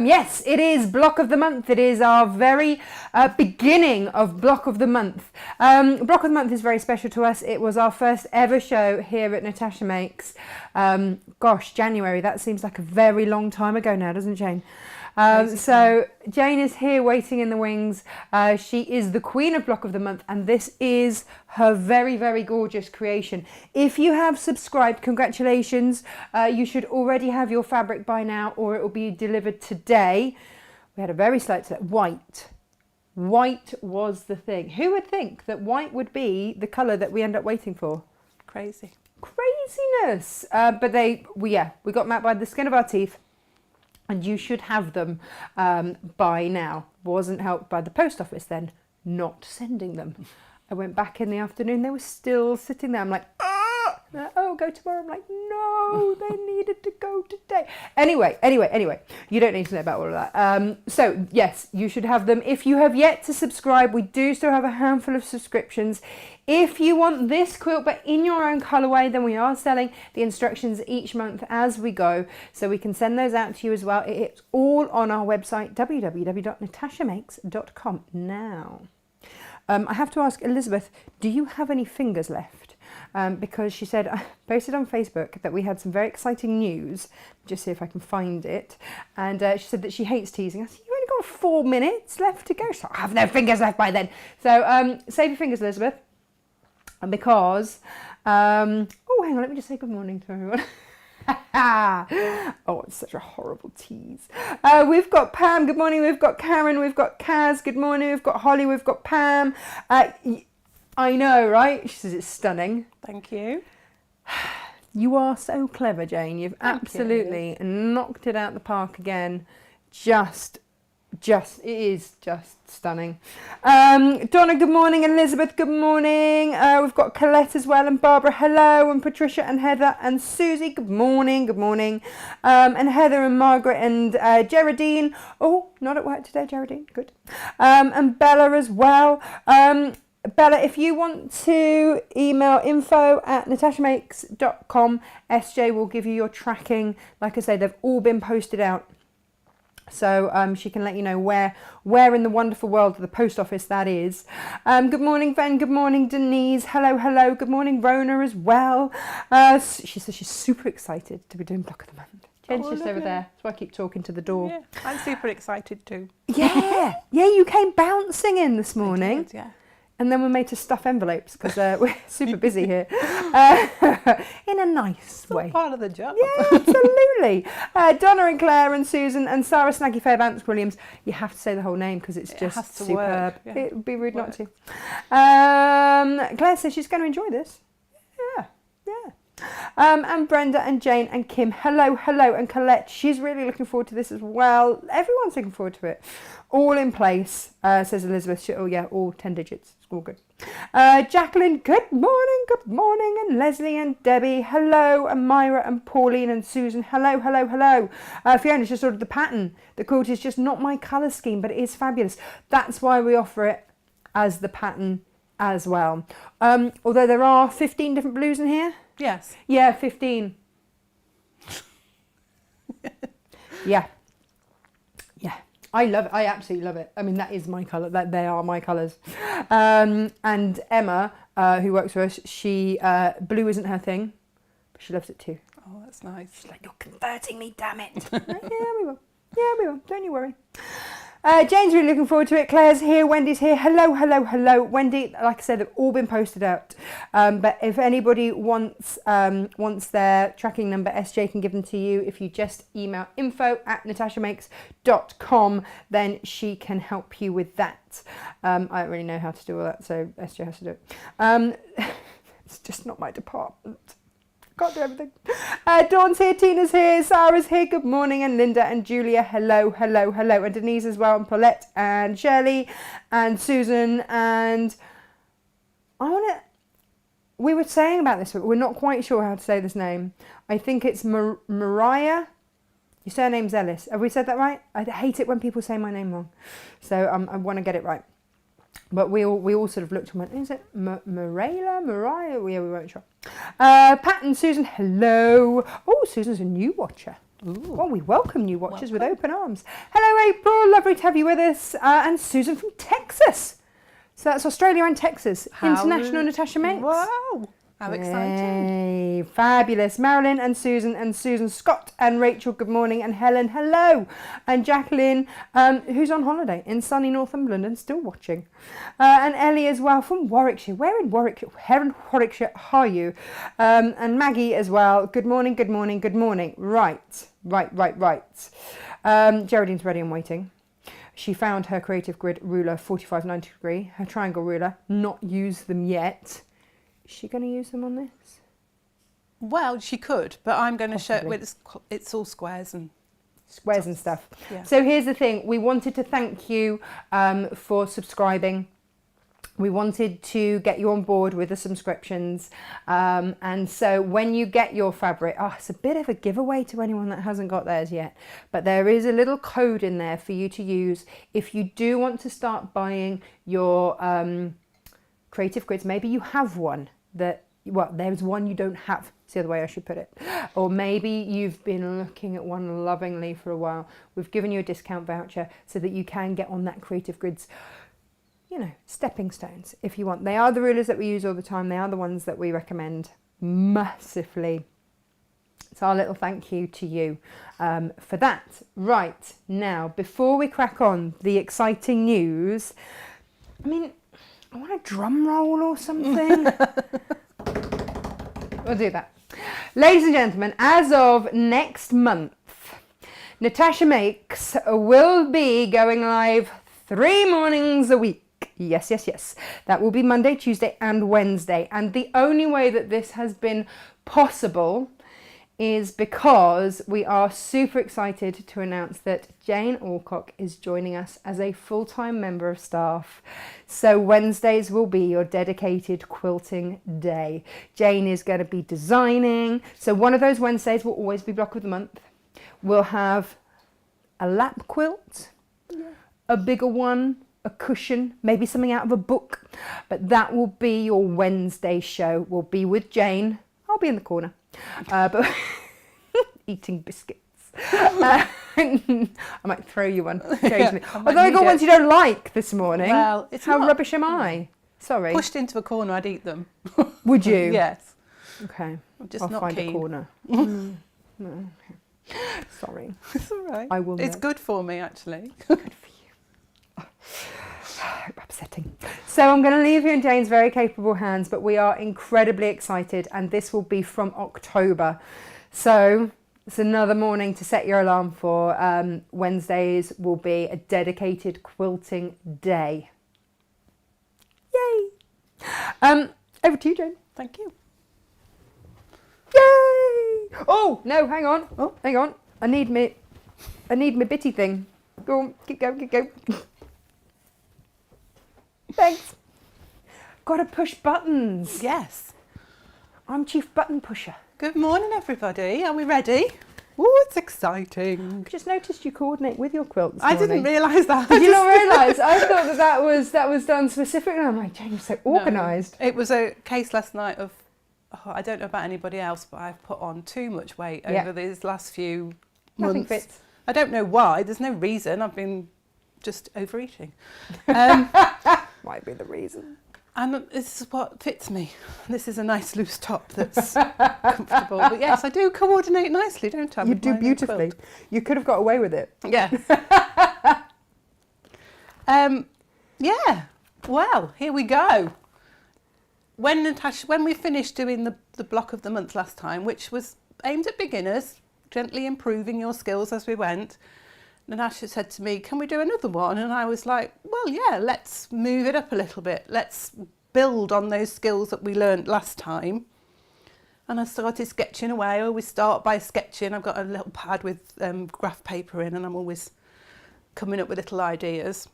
Yes, it is Block of the Month. It is our very beginning of Block of the Month. Block of the Month is very special to us. It was our first ever show here at Natasha Makes. Gosh, January, that seems like a very long time ago now, doesn't it, Jane? So Jane is here waiting in the wings. She is the queen of Block of the Month, and this is her very, very gorgeous creation. If you have subscribed, congratulations. You should already have your fabric by now, or it will be delivered today. We had a very slight white. White was the thing. Who would think that white would be the colour that we end up waiting for? Crazy. Craziness. But we got them out by the skin of our teeth. And you should have them by now. Wasn't helped by the post office then not sending them. I went back in the afternoon, they were still sitting there. I'm like, oh, go tomorrow. I'm like, no, they needed to go today. Anyway, you don't need to know about all of that. So yes, you should have them. If you have yet to subscribe, we do still have a handful of subscriptions. If you want this quilt but in your own colourway, then we are selling the instructions each month as we go, so we can send those out to you as well. It's all on our website, www.natashamakes.com. Now, I have to ask Elizabeth, do you have any fingers left? Because she said, I posted on Facebook that we had some very exciting news. Just see if I can find it. And she said that she hates teasing. I said, you only got 4 minutes left to go. So I have no fingers left by then. So save your fingers, Elizabeth. And because, oh, hang on, let me just say good morning to everyone. Oh, it's such a horrible tease. We've got Pam, good morning. We've got Karen, we've got Kaz, good morning. We've got Holly, we've got Pam. I know, right? She says it's stunning. Thank you. You are so clever, Jane. You've absolutely knocked it out the park again. It is just stunning. Donna, good morning. Elizabeth, good morning. We've got Colette as well, and Barbara, hello, and Patricia and Heather and Susie, good morning, good morning. And Heather and Margaret and Geraldine. Oh, not at work today, Geraldine, good. And Bella as well. Bella, if you want to email info@natashamakes.com, SJ will give you your tracking. Like I say, they've all been posted out. So she can let you know where in the wonderful world of the post office that is. Good morning, Ven. Good morning, Denise. Hello, hello. Good morning, Rona as well. She says she's super excited to be doing Block of the Month. Jen's just over there. That's why I keep talking to the door. Yeah, I'm super excited too. Yeah, you came bouncing in this morning. I did, yeah. And then we're made to stuff envelopes because we're super busy here. In a nice way. It's part of the job. Yeah, absolutely. Donna and Claire and Susan and Sarah Snaggy Fairbanks Williams. You have to say the whole name because it's just superb. Yeah. It would be rude not to. Claire says she's going to enjoy this. Yeah. And Brenda and Jane and Kim, hello, and Colette, she's really looking forward to this as well. Everyone's looking forward to it. All in place, says Elizabeth. Oh yeah, all 10 digits. It's all good. Jacqueline, good morning, and Leslie and Debbie, hello, and Myra and Pauline and Susan, hello. Fiona's just ordered the pattern. The quilt is just not my colour scheme, but it is fabulous. That's why we offer it as the pattern as well. Although there are 15 different blues in here. Yes. Yeah, 15. Yeah. I love it. I absolutely love it. I mean, that is my colour. They are my colours. And Emma, who works for us, she blue isn't her thing, but she loves it too. Oh, that's nice. She's like, you're converting me, damn it. Yeah, we will. Don't you worry. Jane's really looking forward to it. Claire's here. Wendy's here. Hello. Wendy, like I said, they've all been posted out. But if anybody wants their tracking number, SJ can give them to you. If you just email info@natashamakes.com, then she can help you with that. I don't really know how to do all that, so SJ has to do it. It's just not my department. Can't do everything. Dawn's here, Tina's here, Sarah's here, good morning, and Linda and Julia, hello, and Denise as well, and Paulette and Shirley and Susan, and we were saying about this, but we're not quite sure how to say this name. I think it's Mariah. Your surname's Ellis. Have we said that right? I hate it when people say my name wrong, so I want to get it right. But we all sort of looked and went, is it Mariah? Yeah, we weren't sure. Pat and Susan, hello. Oh, Susan's a new watcher. Ooh. Well, we welcome new watchers with Welcome. open arms. Hello, April. Lovely to have you with us. And Susan from Texas. So that's Australia and Texas. International Natasha Makes. Wow. How exciting. Yay, fabulous. Marilyn and Susan Scott and Rachel, good morning. And Helen, hello. And Jacqueline, who's on holiday in sunny Northumberland and still watching. And Ellie as well from Warwickshire. Where in Warwickshire are you? And Maggie as well. Good morning, good morning, good morning. Right. Geraldine's ready and waiting. She found her Creative Grid ruler 4590 degree, her triangle ruler, not used them yet. Is she going to use them on this? Well, she could, but I'm going to show Possibly. it's all squares and Squares and stuff. Yeah. So here's the thing. We wanted to thank you for subscribing. We wanted to get you on board with the subscriptions. And so when you get your fabric, it's a bit of a giveaway to anyone that hasn't got theirs yet. But there is a little code in there for you to use if you do want to start buying your Creative Grids. Maybe you have one that, well, there's one you don't have. It's the other way I should put it. Or maybe you've been looking at one lovingly for a while. We've given you a discount voucher so that you can get on that Creative Grids, stepping stones if you want. They are the rulers that we use all the time. They are the ones that we recommend massively. It's our little thank you to you for that. Right, now, before we crack on the exciting news, I want a drum roll or something. We'll do that. Ladies and gentlemen, as of next month, Natasha Makes will be going live 3 mornings a week. Yes. That will be Monday, Tuesday and Wednesday. And the only way that this has been possible is because we are super excited to announce that Jane Alcock is joining us as a full-time member of staff. So Wednesdays will be your dedicated quilting day. Jane is going to be designing. So one of those Wednesdays will always be block of the month. We'll have a lap quilt, a bigger one, a cushion, maybe something out of a book. But that will be your Wednesday show. We'll be with Jane. I'll be in the corner. But eating biscuits. I might throw you one occasionally. Although I got ones you don't like this morning. Well, it's how not rubbish am I? Sorry. pushed into a corner. I'd eat them. Would you? Yes. Okay. I'm just I'll not find keen. a corner. No. Okay. Sorry. It's all right. I will. It's know. good for me, actually. Good for you. Upsetting. So I'm going to leave you in Jane's very capable hands, but we are incredibly excited, and this will be from October. So it's another morning to set your alarm for. Wednesdays will be a dedicated quilting day. Yay! Over to you, Jane. Thank you. Yay! Oh no! Hang on. Oh, hang on. I need my bitty thing. Go on. Keep going. Thanks. Got to push buttons. Yes. I'm chief button pusher. Good morning, everybody. Are we ready? Oh, it's exciting. Just noticed you coordinate with your quilt this I morning. didn't realise that. Did you not realise? I thought that was done specifically. I'm like, Jane's so No. organised. It was a case last night of, I don't know about anybody else, but I've put on too much weight Yeah. over these last few Nothing months. fits. I don't know why. There's no reason. I've been just overeating. Might be the reason. And this is what fits me. This is a nice loose top that's comfortable. But yes, I do coordinate nicely, don't I? You with do my new beautifully. quilt? You could have got away with it. Yes. Yeah. Well, here we go. When we finished doing the block of the month last time, which was aimed at beginners, gently improving your skills as we went, Natasha said to me, can we do another one? And I was like, well, yeah, let's move it up a little bit. Let's build on those skills that we learned last time. And I started sketching away. I always start by sketching. I've got a little pad with graph paper in, and I'm always coming up with little ideas.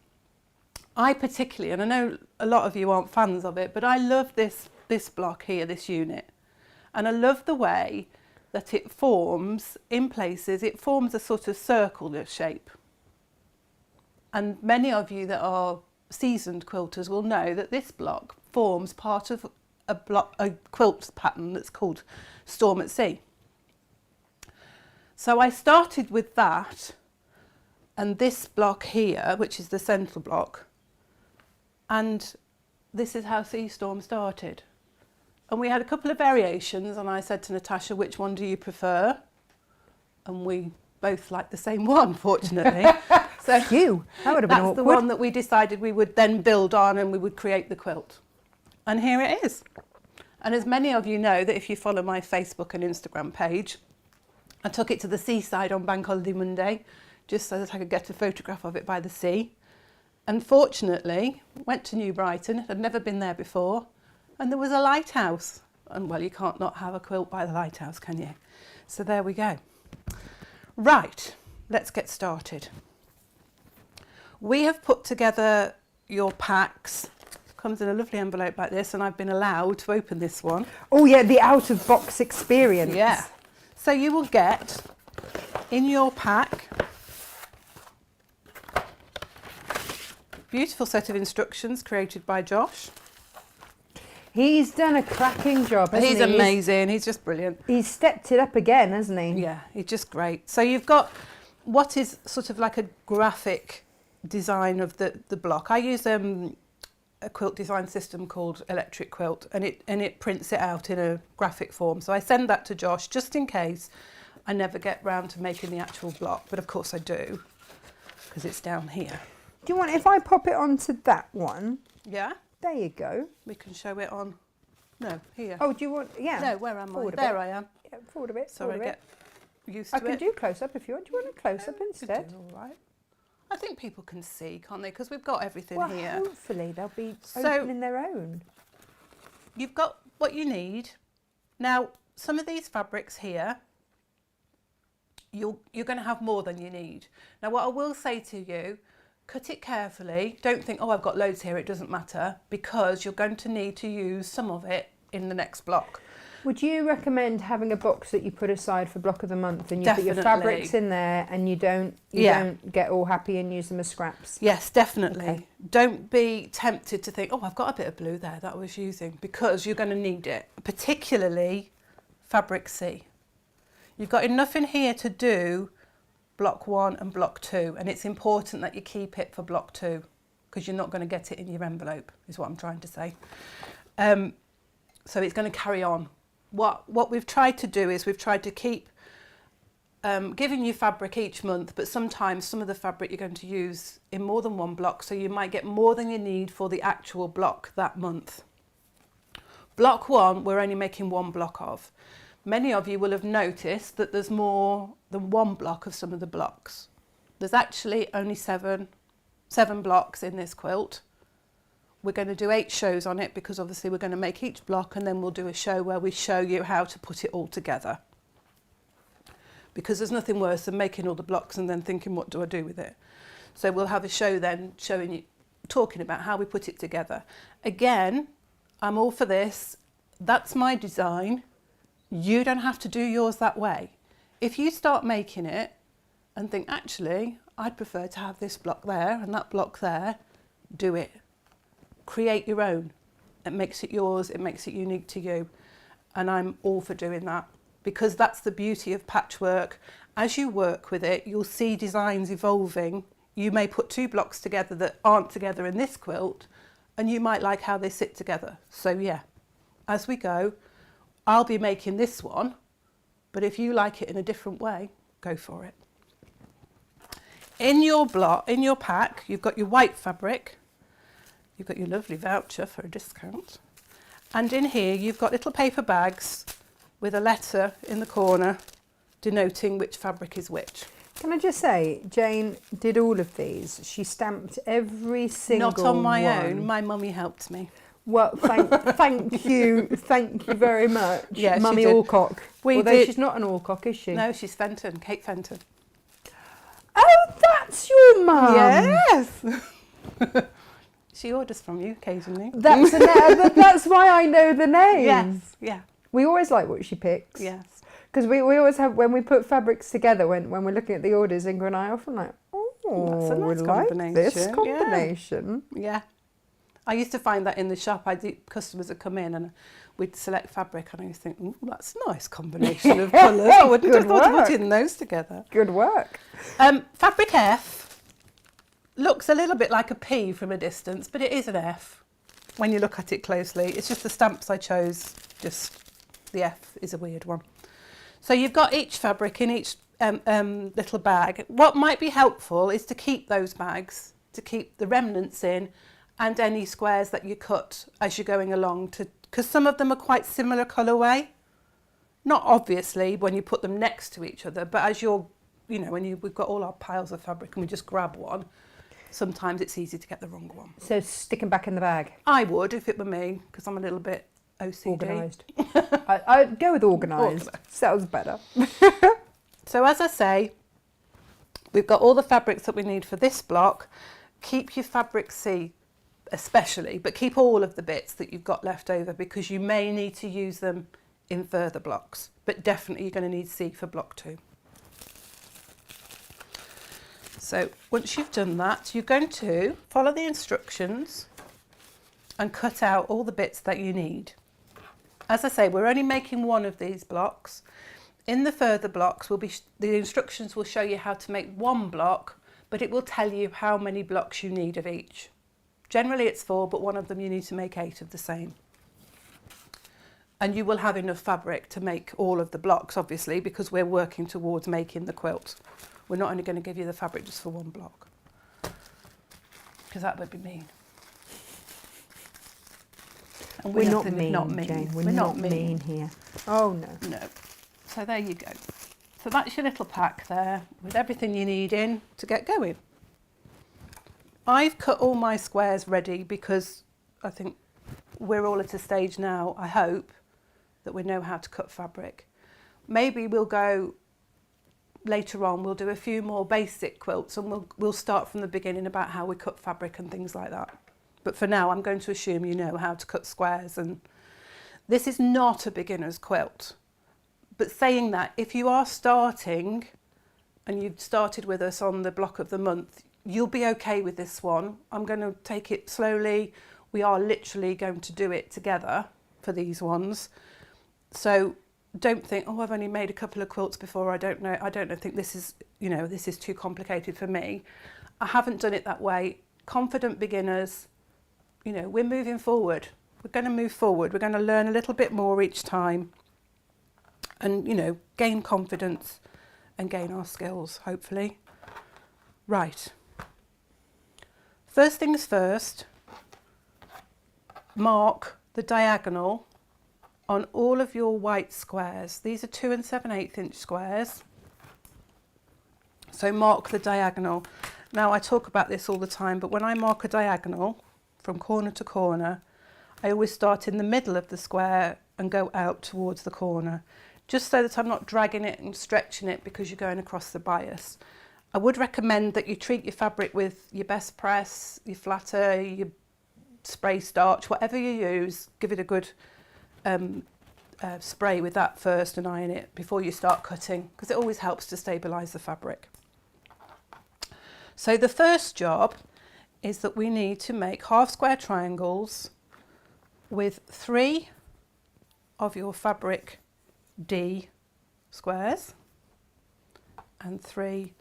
I particularly, and I know a lot of you aren't fans of it, but I love this block here, this unit. And I love the way that it forms, in places, it forms a sort of circular shape. And many of you that are seasoned quilters will know that this block forms part of a quilt pattern that's called Storm at Sea. So I started with that and this block here, which is the central block, and this is how Seastorm started. And we had a couple of variations, and I said to Natasha, which one do you prefer? And we both liked the same one, fortunately. So Phew, that would have been that's awkward. the one that we decided we would then build on, and we would create the quilt. And here it is. And as many of you know, that if you follow my Facebook and Instagram page, I took it to the seaside on Bank Holiday Monday, just so that I could get a photograph of it by the sea. And fortunately, went to New Brighton, had never been there before, and there was a lighthouse. And well, you can't not have a quilt by the lighthouse, can you? So there we go. Right, let's get started. We have put together your packs. Comes in a lovely envelope like this, and I've been allowed to open this one. Oh yeah, the out-of-box experience. Yeah. So you will get in your pack beautiful set of instructions created by Josh. He's done a cracking job, hasn't He's he? amazing. He's just brilliant. He's stepped it up again, hasn't he? Yeah, he's just great. So you've got what is sort of like a graphic design of the block. I use a quilt design system called Electric Quilt, and it prints it out in a graphic form. So I send that to Josh just in case I never get round to making the actual block, but of course I do, because it's down here. Do you want, if I pop it onto that one? Yeah, There you go. we can show it on. No, here. Oh, do you want, yeah. No, where am I? Forward a There bit. I am. Yeah, forward a bit, So forward I a bit. get used to I can it. do close-up if you want. Do you want a close-up Could instead? do all right. I think people can see, can't they? Because we've got everything Well, here. hopefully they'll be So- opening their own. You've got what you need. Now, some of these fabrics here, you're going to have more than you need. Now, what I will say to you, cut it carefully. Don't think, oh, I've got loads here, it doesn't matter, because you're going to need to use some of it in the next block. Would you recommend having a box that you put aside for block of the month and you put your Definitely. fabrics in there and you don't get all happy and use them as scraps? Yes, definitely. Okay. Don't be tempted to think, oh, I've got a bit of blue there that I was using, because you're going to need it, particularly fabric C. You've got enough in here to do block 1 and block 2, and it's important that you keep it for block 2, because you're not going to get it in your envelope, is what I'm trying to say. So it's going to carry on. What we've tried to do is we've tried to keep giving you fabric each month, but sometimes some of the fabric you're going to use in more than one block, so you might get more than you need for the actual block that month. Block 1, we're only making one block of. Many of you will have noticed that there's more than one block of some of the blocks. There's actually only seven blocks in this quilt. We're going to do 8 shows on it, because obviously we're going to make each block and then we'll do a show where we show you how to put it all together. Because there's nothing worse than making all the blocks and then thinking, what do I do with it? So we'll have a show then showing you, talking about how we put it together. Again, I'm all for this. That's my design. You don't have to do yours that way. If you start making it and think, actually, I'd prefer to have this block there and that block there, do it. Create your own. It makes it yours, it makes it unique to you. And I'm all for doing that, because that's the beauty of patchwork. As you work with it, you'll see designs evolving. You may put 2 blocks together that aren't together in this quilt, and you might like how they sit together. So yeah, as we go, I'll be making this one, but if you like it in a different way, go for it. In your pack, you've got your white fabric. You've got your lovely voucher for a discount. And in here, you've got little paper bags with a letter in the corner denoting which fabric is which. Can I just say, Jane did all of these. She stamped every single one. Not on my own. My mummy helped me. Well, thank you very much, Yeah, Mummy she did. Alcock. Although she's not an Alcock, is she? No, she's Fenton, Kate Fenton. Oh, that's your mum. Yes. She orders from you occasionally. That's why I know the name. Yes. Yeah. We always like what she picks. Yes. Because we always have, when we put fabrics together, when we're looking at the orders, Ingrid and I are often like, oh, That's a nice we like this combination. combination. Yeah. I used to find that in the shop, customers would come in and we'd select fabric and I used to think, ooh, that's a nice combination of colours. I wouldn't have thought of putting those together. Good work. Fabric F looks a little bit like a P from a distance, but it is an F when you look at it closely. It's just the stamps I chose, just the F is a weird one. So you've got each fabric in each little bag. What might be helpful is to keep those bags, to keep the remnants in and any squares that you cut as you're going along, because some of them are quite similar colourway. Not obviously when you put them next to each other, but as you're, you know, we've got all our piles of fabric and we just grab one, sometimes it's easy to get the wrong one. So stick them back in the bag? I would if it were me, because I'm a little bit OCD. Organised. I'd go with organised. Sounds better. So as I say, we've got all the fabrics that we need for this block. Keep your fabric C especially, but keep all of the bits that you've got left over because you may need to use them in further blocks, but definitely you're going to need C for block 2. So once you've done that, you're going to follow the instructions and cut out all the bits that you need. As I say, we're only making one of these blocks. In the further blocks, the instructions will show you how to make one block, but it will tell you how many blocks you need of each. Generally it's 4, but one of them you need to make 8 of the same. And you will have enough fabric to make all of the blocks, obviously, because we're working towards making the quilt. We're not only going to give you the fabric just for one block, because that would be mean. And We're not mean, Jane. We're not mean here. Oh, no. No. So there you go. So that's your little pack there with everything you need in to get going. I've cut all my squares ready because I think we're all at a stage now, I hope, that we know how to cut fabric. Maybe we'll go later on, we'll do a few more basic quilts and we'll start from the beginning about how we cut fabric and things like that. But for now, I'm going to assume you know how to cut squares, and this is not a beginner's quilt. But saying that, if you are starting and you've started with us on the block of the month, you'll be okay with this one. I'm going to take it slowly. We are literally going to do it together for these ones. So don't think, oh, I've only made a couple of quilts before. I don't know. Think this is, you know, this is too complicated for me. I haven't done it that way. Confident beginners, you know, we're moving forward. We're going to move forward. We're going to learn a little bit more each time and, you know, gain confidence and gain our skills, hopefully. Right. First things first, mark the diagonal on all of your white squares. These are 2 7/8 inch squares. So mark the diagonal. Now I talk about this all the time, but when I mark a diagonal from corner to corner, I always start in the middle of the square and go out towards the corner, just so that I'm not dragging it and stretching it because you're going across the bias. I would recommend that you treat your fabric with your best press, your flatter, your spray starch, whatever you use, give it a good spray with that first and iron it before you start cutting, because it always helps to stabilise the fabric. So the first job is that we need to make half square triangles with 3 of your fabric D squares and 3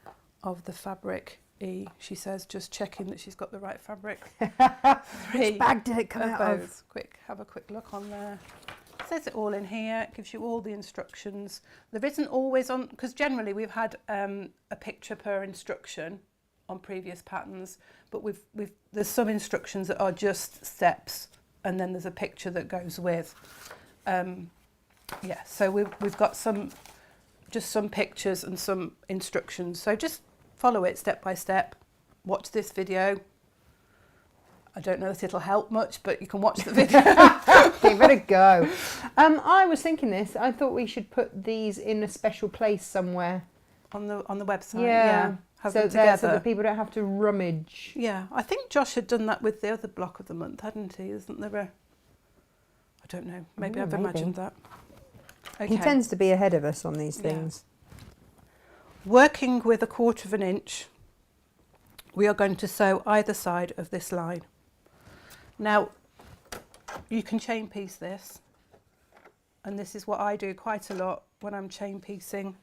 of the fabric E. She says, just checking that she's got the right fabric. 3 Which bag did it come out of? Have a quick look on there. It says it all in here. It gives you all the instructions. There isn't always on, because generally we've had a picture per instruction on previous patterns, but there's some instructions that are just steps, and then there's a picture that goes with. Yeah, so we've got some pictures and some instructions. So just follow it step by step. Watch this video. I don't know that it'll help much, but you can watch the video. Give it a go. I was thinking this. I thought we should put these in a special place somewhere on the website. Yeah. Have So them together. so that people don't have to rummage. Yeah, I think Josh had done that with the other block of the month, hadn't he? Isn't there a? I don't know. Maybe I've imagined that. Okay. He tends to be ahead of us on these things. Working with 1/4 of an inch, we are going to sew either side of this line. Now, you can chain piece this, and this is what I do quite a lot when I'm chain piecing.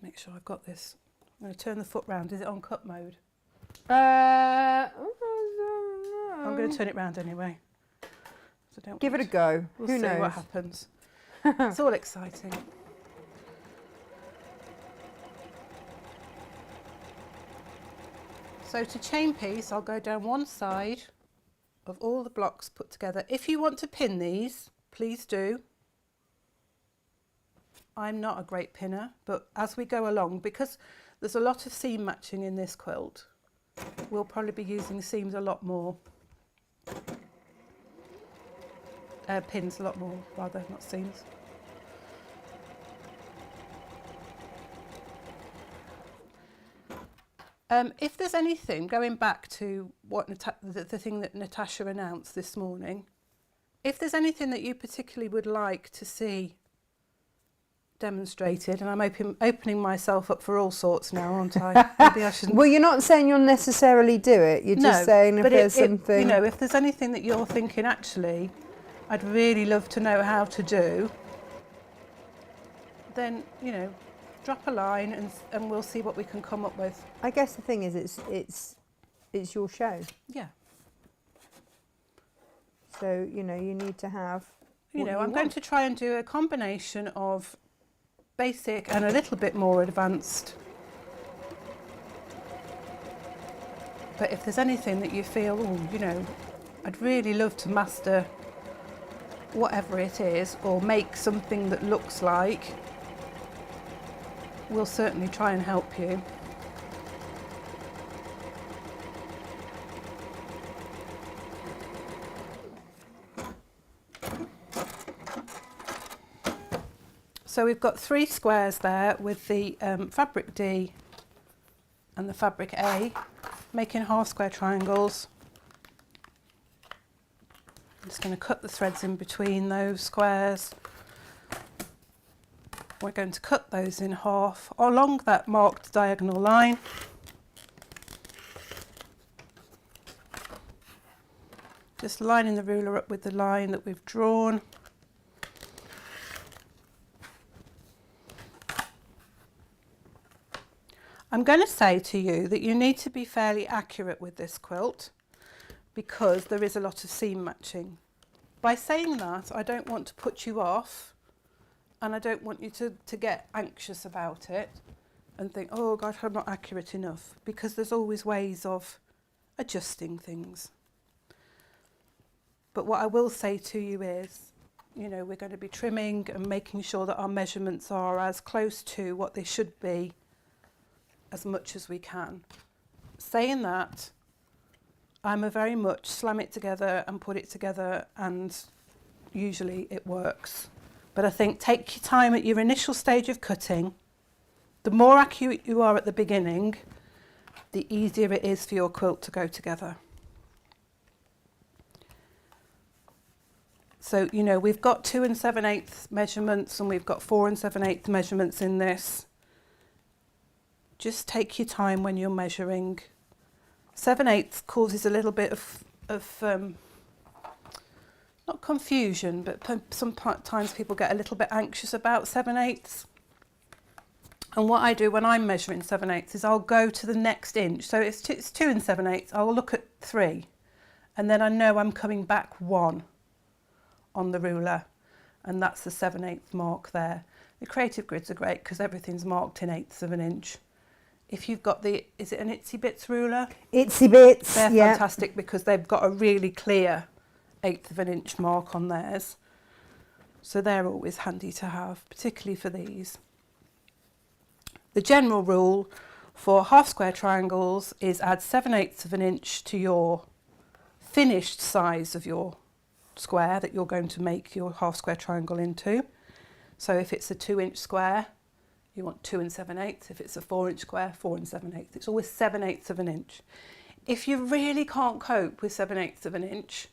Make sure I've got this. I'm going to turn the foot round. Is it on cut mode? I'm going to turn it round anyway. So don't Give it a go. We'll Who see knows what happens. It's all exciting. So to chain piece, I'll go down one side of all the blocks put together. If you want to pin these, please do. I'm not a great pinner, but as we go along, because there's a lot of seam matching in this quilt, we'll probably be using seams a lot more. Pins a lot more, rather, not seams. If there's anything, going back to what the thing that Natasha announced this morning, if there's anything that you particularly would like to see demonstrated, and I'm opening myself up for all sorts now, aren't I? Maybe I shouldn't. Well, you're not saying you'll necessarily do it. You're just saying if there's something. You know, if there's anything that you're thinking, actually, I'd really love to know how to do, then, you know, drop a line and we'll see what we can come up with. I guess the thing is, it's your show. Yeah. So, you know, you need to have. You know, I'm going to try and do a combination of basic and a little bit more advanced. But if there's anything that you feel, oh, you know, I'd really love to master whatever it is, or make something that looks like, we'll certainly try and help you. So we've got 3 squares there with the fabric D and the fabric A, making half square triangles. I'm just going to cut the threads in between those squares. We're going to cut those in half along that marked diagonal line. Just lining the ruler up with the line that we've drawn. I'm going to say to you that you need to be fairly accurate with this quilt because there is a lot of seam matching. By saying that, I don't want to put you off, and I don't want you to get anxious about it and think, oh God, I'm not accurate enough, because there's always ways of adjusting things. But what I will say to you is, you know, we're going to be trimming and making sure that our measurements are as close to what they should be as much as we can. Saying that, I'm a very much slam it together and put it together, and usually it works. But I think take your time at your initial stage of cutting. The more accurate you are at the beginning, the easier it is for your quilt to go together. So, you know, we've got 2 7/8 measurements and we've got 4 7/8 measurements in this. Just take your time when you're measuring. 7/8 causes a little bit of not confusion, but sometimes people get a little bit anxious about 7/8. And what I do when I'm measuring 7/8 is I'll go to the next inch. So it's 2 7/8. I'll look at 3, and then I know I'm coming back 1 on the ruler, and that's the 7/8 mark there. The creative grids are great because everything's marked in 1/8 of an inch. If you've got the, is it an Itsy Bits ruler? Itsy Bits, They're yeah. fantastic because they've got a really clear 1/8 of an inch mark on theirs. So they're always handy to have, particularly for these. The general rule for half square triangles is add 7/8 of an inch to your finished size of your square that you're going to make your half square triangle into. So if it's a 2-inch square, you want 2 7/8. If it's a 4-inch square, 4 7/8. It's always 7/8 of an inch. If you really can't cope with 7/8 of an inch,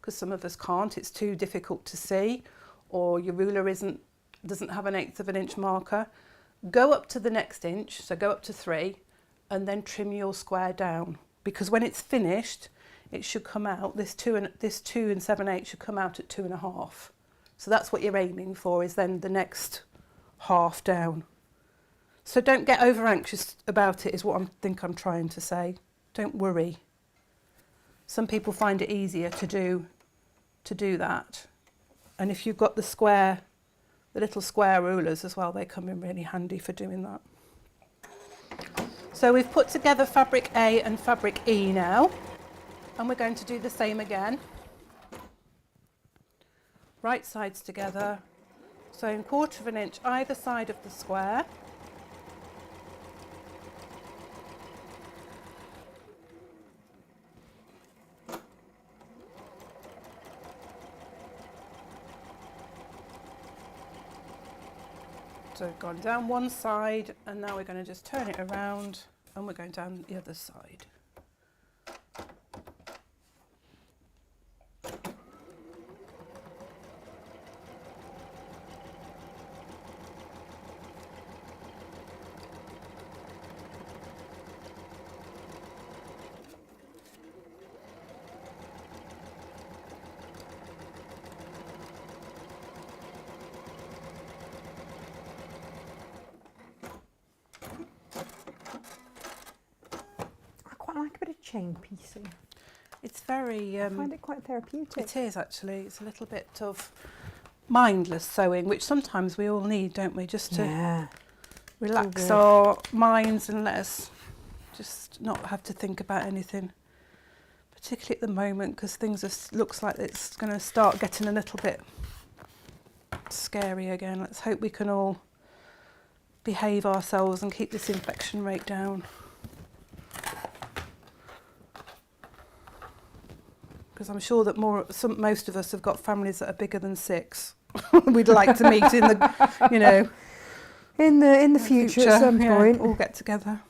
because some of us can't, it's too difficult to see, or your ruler doesn't have an 1/8 of an inch marker, go up to the next inch, so go up to 3, and then trim your square down. Because when it's finished, it should come out, this 2 and 7/8 should come out at 2.5. So that's what you're aiming for, is then the next half down. So don't get over anxious about it, is what I think I'm trying to say. Don't worry. Some people find it easier to do that. And if you've got the little square rulers as well, they come in really handy for doing that. So we've put together fabric A and fabric E now, and we're going to do the same again. Right sides together, so in 1/4 inch either side of the square. So we've gone down one side, and now we're going to just turn it around and we're going down the other side. I like a bit of chain piecing. It's very... I find it quite therapeutic. It is actually. It's a little bit of mindless sewing, which sometimes we all need, don't we? Just to relax our minds and let us just not have to think about anything. Particularly at the moment, because looks like it's going to start getting a little bit scary again. Let's hope we can all behave ourselves and keep this infection rate down. Because I'm sure that most of us have got families that are bigger than 6. We'd like to meet in the, in the future at some point. All get together.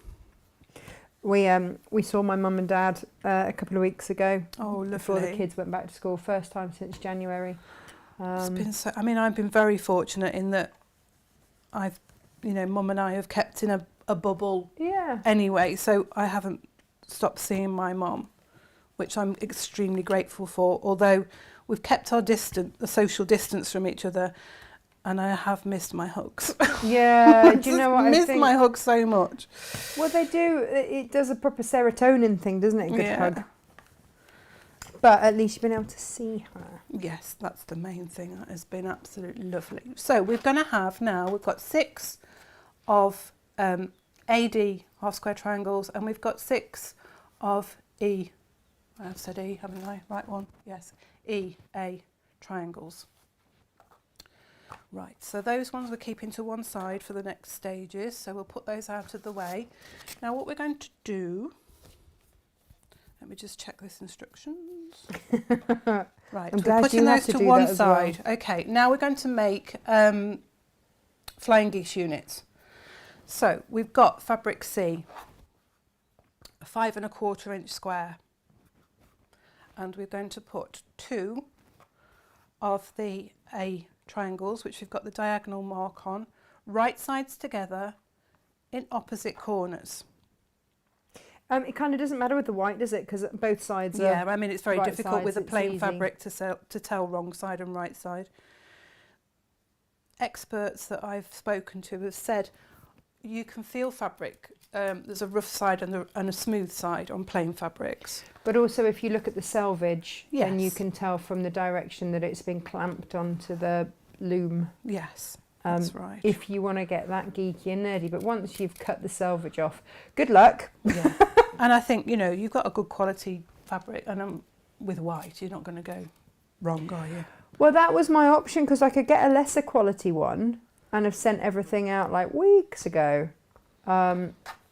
We saw my mum and dad a couple of weeks ago. Oh, lovely. Before the kids went back to school, first time since January. It's been I've been very fortunate in that Mum and I have kept in a bubble. Yeah. Anyway, so I haven't stopped seeing my mum, which I'm extremely grateful for, although we've kept our social distance from each other, and I have missed my hugs. Yeah, do you know what I think? I miss my hugs so much. Well, they do. It does a proper serotonin thing, doesn't it? A good Yeah. hug. But at least you've been able to see her. Yes, that's the main thing. That has been absolutely lovely. So we've got 6 of AD half square triangles, and we've got 6 of E. I've said E, haven't I? Right one? Yes. EA triangles. Right, so those ones we're keeping to one side for the next stages, so we'll put those out of the way. Now what we're going to do, let me just check this instructions. Right, I'm we're glad putting you those had to to do one that as well. side. Okay, now we're going to make flying geese units. So we've got fabric C, a 5 1/4 inch square. And we're going to put 2 of the A triangles, which we've got the diagonal mark on, right sides together in opposite corners. It kind of doesn't matter with the white, does it? Because both sides are... Yeah, I mean, it's very right difficult with a sides, plain it's fabric to tell wrong side and right side. Experts that I've spoken to have said you can feel fabric. There's a rough side and a smooth side on plain fabrics. But also if you look at the selvage, then you Yes. can tell from the direction that it's been clamped onto the loom. Yes, that's right. If you want to get that geeky and nerdy. But once you've cut the selvage off, good luck. Yeah. And I think, you've got a good quality fabric, and with white, you're not going to go wrong, are you? Well, that was my option, because I could get a lesser quality one and have sent everything out like weeks ago.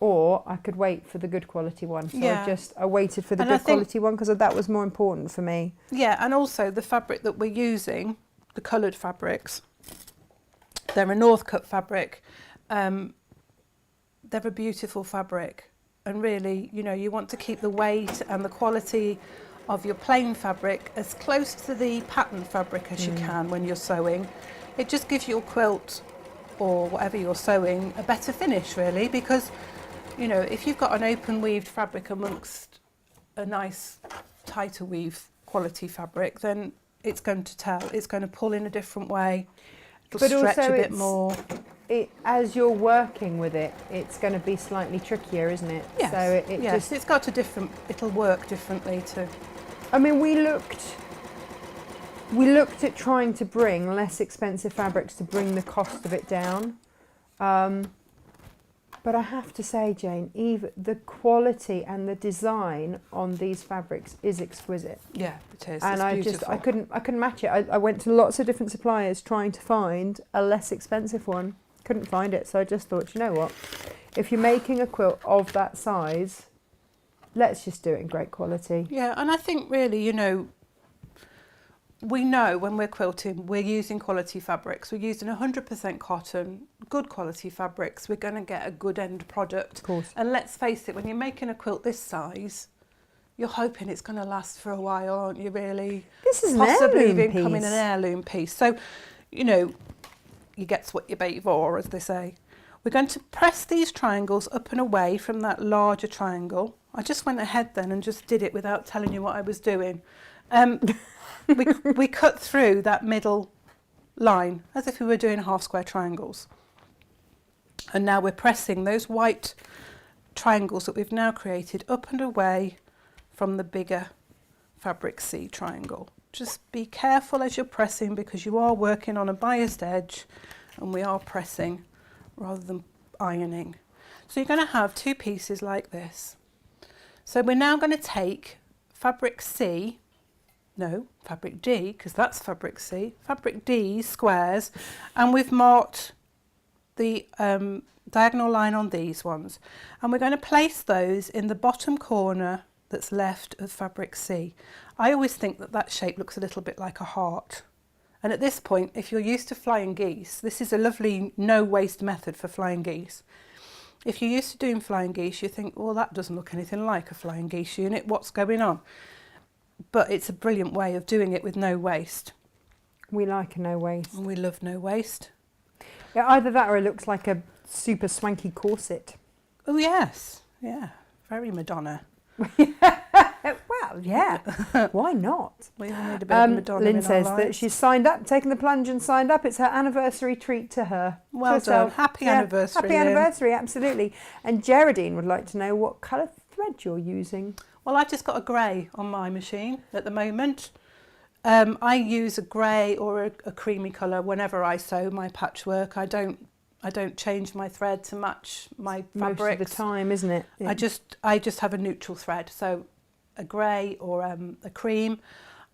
Or I could wait for the good quality one. So Yeah. I waited for the And I good think- quality one because that was more important for me. Yeah, and also the fabric that we're using, the coloured fabrics, they're a North cut fabric. They're a beautiful fabric, and really, you want to keep the weight and the quality of your plain fabric as close to the pattern fabric as you can when you're sewing. It just gives your quilt or whatever you're sewing a better finish, really, because if you've got an open weaved fabric amongst a nice tighter weave quality fabric, then it's going to tell. It's going to pull in a different way. It'll But stretch also a bit more. As you're working with it, it's going to be slightly trickier, isn't it? Yes, So yes, it's got a different. It'll work differently too. I mean, we looked at trying to bring less expensive fabrics to bring the cost of it down. But I have to say, Jane, even the quality and the design on these fabrics is exquisite. Yeah, it is. And it's I couldn't match it. I went to lots of different suppliers trying to find a less expensive one. Couldn't find it, so I just thought, you know what? If you're making a quilt of that size, let's just do it in great quality. Yeah, and I think really, you know, we know when we're quilting, we're using quality fabrics. We're using 100% cotton, good quality fabrics. We're going to get a good end product. Of course. And let's face it, when you're making a quilt this size, you're hoping it's going to last for a while, aren't you, really? This is possibly an heirloom becoming piece. an heirloom piece. So, you know, you get what you pay for, as they say. We're going to press these triangles up and away from that larger triangle. I just went ahead then and just did it without telling you what I was doing. We cut through that middle line as if we were doing half square triangles. And now we're pressing those white triangles that we've now created up and away from the bigger fabric C triangle. Just be careful as you're pressing because you are working on a biased edge and we are pressing rather than ironing. So you're going to have two pieces like this. So we're now going to take fabric D, because that's fabric C, fabric D squares, and we've marked the diagonal line on these ones. And we're going to place those in the bottom corner that's left of fabric C. I always think that that shape looks a little bit like a heart. And at this point, if you're used to flying geese, this is a lovely no waste method for flying geese. If you're used to doing flying geese, you think, well, that doesn't look anything like a flying geese unit. What's going on? But it's a brilliant way of doing it with no waste. We like a no waste. And we love no waste. Yeah, either that or it looks like a super swanky corset. Oh, yes. Yeah. Very Madonna. Well, yeah. Why not? We all need a bit of Madonna Lynn in says our that lives. she's signed up, taken the plunge and signed up. It's her anniversary treat to her. Well to herself. done. Happy anniversary, Happy Lynn. anniversary, absolutely. And Geraldine would like to know what colour thread you're using. Well, I've just got a grey on my machine at the moment. I use a grey or a creamy colour whenever I sew my patchwork. I don't change my thread to match my fabrics. Most of the time, isn't it? Yeah. I just have a neutral thread, so a grey or a cream.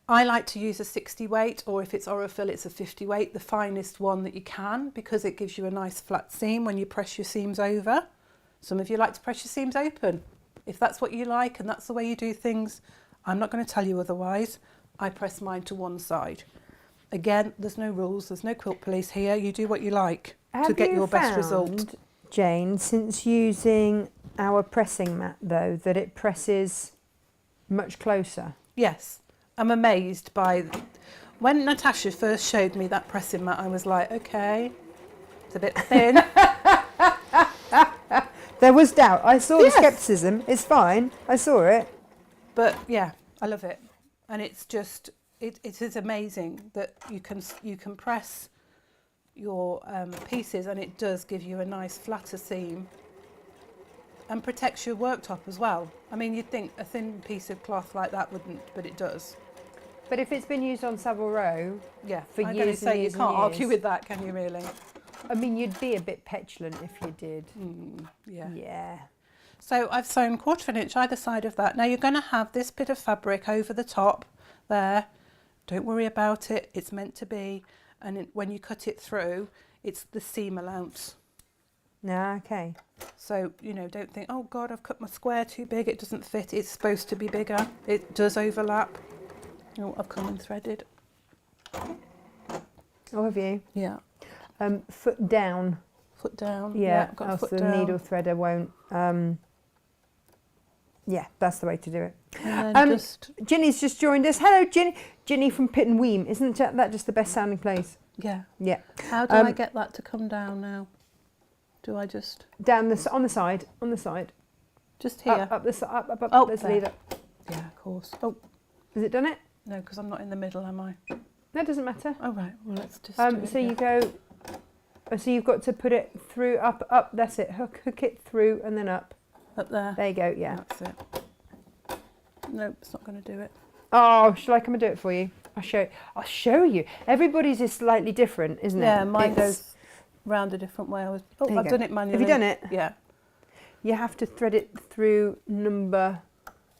I like to use a 60 weight, or if it's Aurifil, it's a 50 weight, the finest one that you can, because it gives you a nice flat seam when you press your seams over. Some of you like to press your seams open. If that's what you like and that's the way you do things, I'm not going to tell you otherwise. I press mine to one side. Again, there's no rules, there's no quilt police here. You do what you like to get your best result. Jane, since using our pressing mat though, that it presses much closer? Yes, I'm amazed by... When Natasha first showed me that pressing mat, I was like, okay, it's a bit thin. There was doubt. I saw the scepticism. It's fine. I saw it. But yeah, I love it. And it's just, it is amazing that you can press your pieces and it does give you a nice flatter seam and protects your worktop as well. I mean, you'd think a thin piece of cloth like that wouldn't, but it does. But if it's been used on Savile Row, Yeah, for I'm years going to and say years you can't and years. argue with that, can you really? I mean, you'd be a bit petulant if you did. Yeah. Yeah. So I've sewn 1/4 inch either side of that. Now you're going to have this bit of fabric over the top there. Don't worry about it. It's meant to be. And when you cut it through, it's the seam allowance. No, okay. So, you know, don't think, oh God, I've cut my square too big. It doesn't fit. It's supposed to be bigger. It does overlap. Oh, I've come and threaded. Oh, have you? Yeah. Foot down. Foot down. Yeah, I've got a else foot the down. needle threader won't. Yeah, that's the way to do it. And then Ginny's just joined us. Hello, Ginny. Ginny from Pitt and Weem. Isn't that just the best sounding place? yeah. Yeah. How do I get that to come down now? Do I just Down on the side, just here? up the side, up. Oh, Let's there. leave it. Yeah, of course. Oh, Has it done it? No, because I'm not in the middle, am I? That doesn't matter. Oh, right. Well, let's just do it So you again. go. So you've got to put it through, up. That's it. Hook it through and then up. Up there. There you go. Yeah. That's it. Nope, it's not going to do it. Oh, shall I come and do it for you? I'll show you. Everybody's is slightly different, isn't it? Yeah, mine It's- goes round a different way. There Oh, you I've go. done it manually. Have you done it? Yeah. You have to thread it through number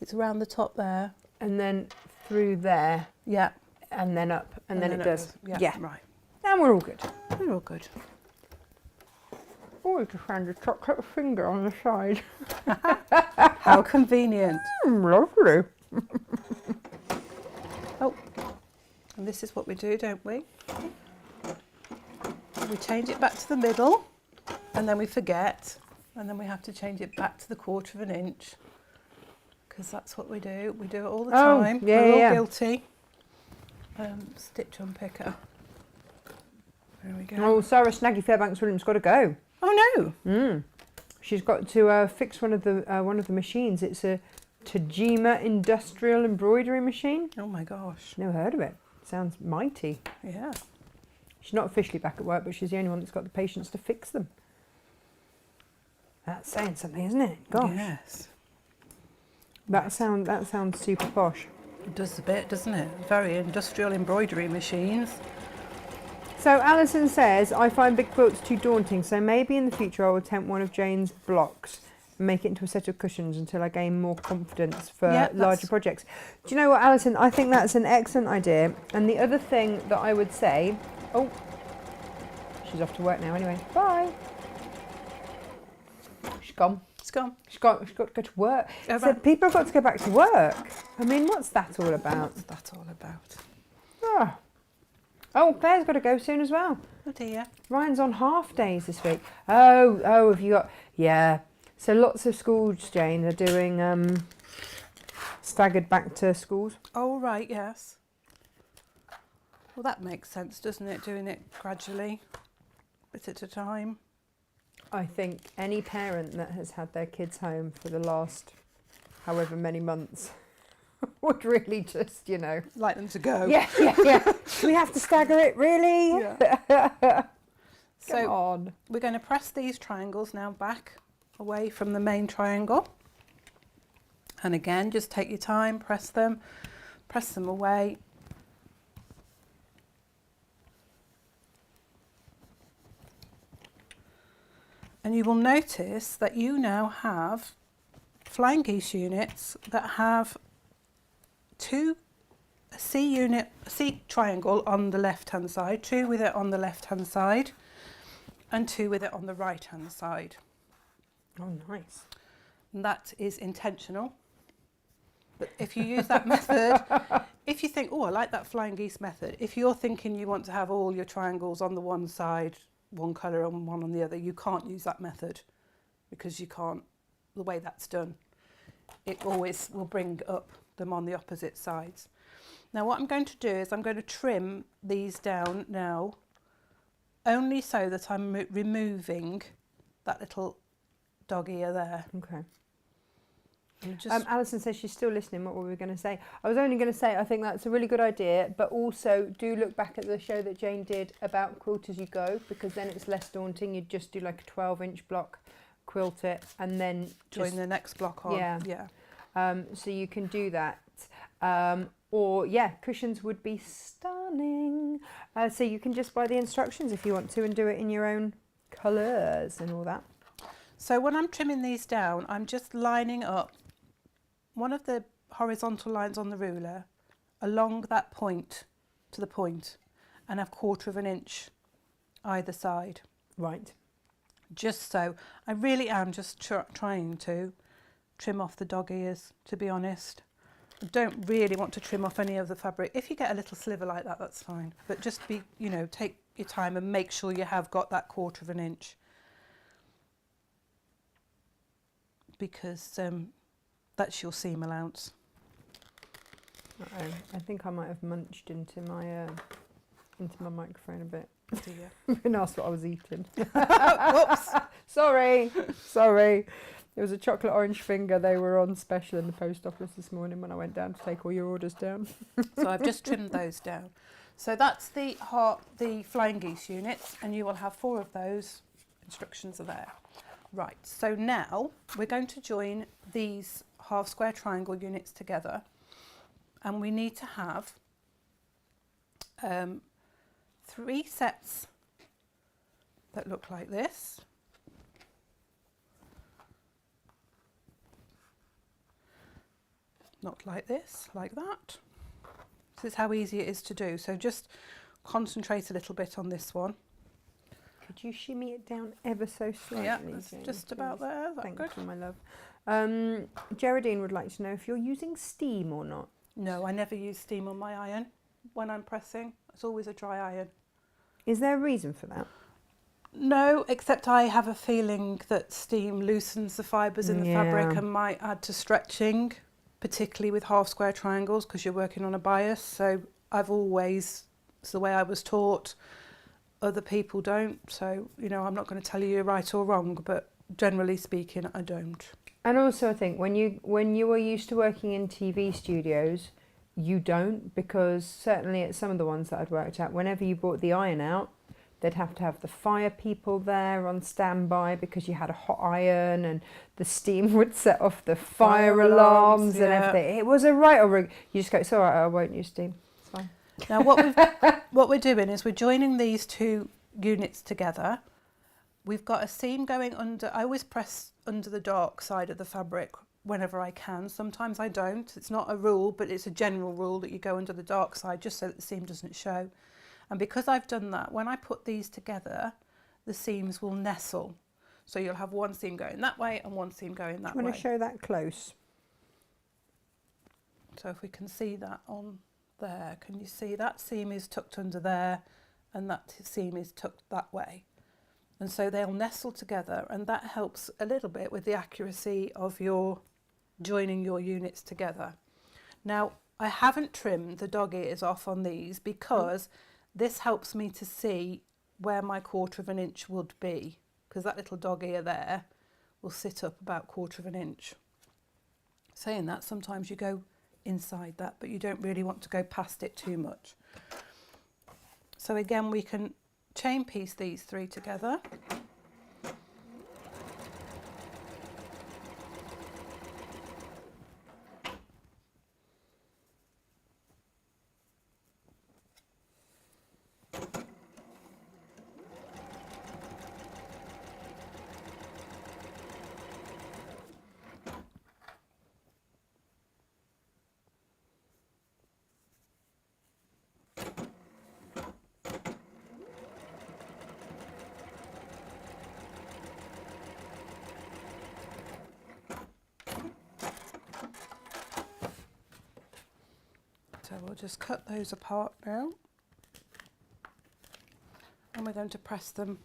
It's around the top there. and then through there Yeah. and then up and then it does. goes. Yeah. Right. And we're all good. We're all good. Oh, I just found a chocolate finger on the side. How convenient. Lovely. Oh, and this is what we do, don't we? We change it back to the middle, and then we forget, and then we have to change it back to the 1/4 of an inch, because that's what we do. We do it all the Oh, time. yeah, We're all yeah. guilty. Stitch unpicker. There we go. Oh, Sarah Snaggy Fairbanks Williams got to go. Oh no! She's got to fix one of the machines. It's a Tajima industrial embroidery machine. Oh my gosh. Never heard of it. Sounds mighty. Yeah. She's not officially back at work, but she's the only one that's got the patience to fix them. That's saying something, isn't it? Gosh, Yes. that sounds super posh. It does a bit, doesn't it? Very industrial embroidery machines. So Alison says, I find big quilts too daunting, so maybe in the future I'll attempt one of Jane's blocks and make it into a set of cushions until I gain more confidence for Yeah, that's- larger projects. Do you know what, Alison? I think that's an excellent idea. And the other thing that I would say, oh, she's off to work now anyway. Bye. She's gone. It's gone. She's got to go to work. Go So back. people have got to go back to work. I mean, what's that all about? What's that all about? Ah. Oh, Claire's got to go soon as well. Oh dear. Ryan's on half days this week. Oh, have you got... Yeah. So lots of schools, Jane, are doing staggered back to schools. Oh right, yes. Well, that makes sense, doesn't it? Doing it gradually, bit at a time. I think any parent that has had their kids home for the last however many months would really just, Like them to go. Yeah. Do we have to stagger it, really? Yeah. Come So on. we're going to press these triangles now back away from the main triangle. And again, just take your time, press them away. And you will notice that you now have flying geese units that have a C triangle on the left hand side, 2 with it on the left hand side, and 2 with it on the right hand side. Oh, nice. And that is intentional. But if you use that method, if you think, oh, I like that flying geese method, if you're thinking you want to have all your triangles on the one side, one colour and one on the other, you can't use that method because you can't, the way that's done. It always will bring up them on the opposite sides. Now what I'm going to do is I'm going to trim these down now, only so that I'm removing that little dog ear there. Okay. And just Alison says she's still listening. What were we going to say? I was only going to say I think that's a really good idea, but also do look back at the show that Jane did about quilt as you go, because then it's less daunting. You just do like a 12-inch block, quilt it, and then join the next block on. Yeah. So you can do that. Cushions would be stunning. So you can just buy the instructions if you want to and do it in your own colours and all that. So when I'm trimming these down, I'm just lining up one of the horizontal lines on the ruler along that point to the point, and a 1/4 of an inch either side. Right. Just so, I really am just trying to trim off the dog ears, to be honest. I don't really want to trim off any of the fabric. If you get a little sliver like that, that's fine. But just take your time and make sure you have got that 1/4 of an inch. Because that's your seam allowance. I think I might have munched into my microphone a bit. Do you? I've been asked what I was eating. Whoops. Sorry. It was a chocolate orange finger. They were on special in the post office this morning when I went down to take all your orders down. So I've just trimmed those down. So that's the flying geese units, and you will have 4 of those. Instructions are there. Right, so now we're going to join these half square triangle units together, and we need to have 3 sets that look like this. Not like this, like that. This is how easy it is to do. So just concentrate a little bit on this one. Could you shimmy it down ever so slightly? Yeah, that's Jane, just about please? there. Is that Thank good? you, my love. Geraldine would like to know if you're using steam or not. No, I never use steam on my iron when I'm pressing. It's always a dry iron. Is there a reason for that? No, except I have a feeling that steam loosens the fibres in the fabric and might add to stretching, particularly with half square triangles because you're working on a bias. So it's the way I was taught. Other people don't. So, I'm not going to tell you you're right or wrong, but generally speaking, I don't. And also, I think when you were used to working in TV studios, you don't, because certainly at some of the ones that I'd worked at, whenever you brought the iron out, they'd have to have the fire people there on standby because you had a hot iron and the steam would set off the fire alarms and everything. It was a right or rig. You just go, it's all right, I won't use steam. It's fine. Now what we're doing is we're joining these 2 units together. We've got a seam going under. I always press under the dark side of the fabric whenever I can. Sometimes I don't. It's not a rule, but it's a general rule that you go under the dark side just so that the seam doesn't show. And because I've done that, when I put these together, the seams will nestle. So you'll have one seam going that way and one seam going that way. I'm going to show that close. So if we can see that on there, can you see that seam is tucked under there and that seam is tucked that way? And so they'll nestle together, and that helps a little bit with the accuracy of your joining your units together. Now, I haven't trimmed the dog ears off on these because this helps me to see where my 1/4 of an inch would be, because that little dog ear there will sit up about 1/4 of an inch. Saying that, sometimes you go inside that, but you don't really want to go past it too much. So again, we can chain piece these 3 together. So we'll just cut those apart now, and we're going to press them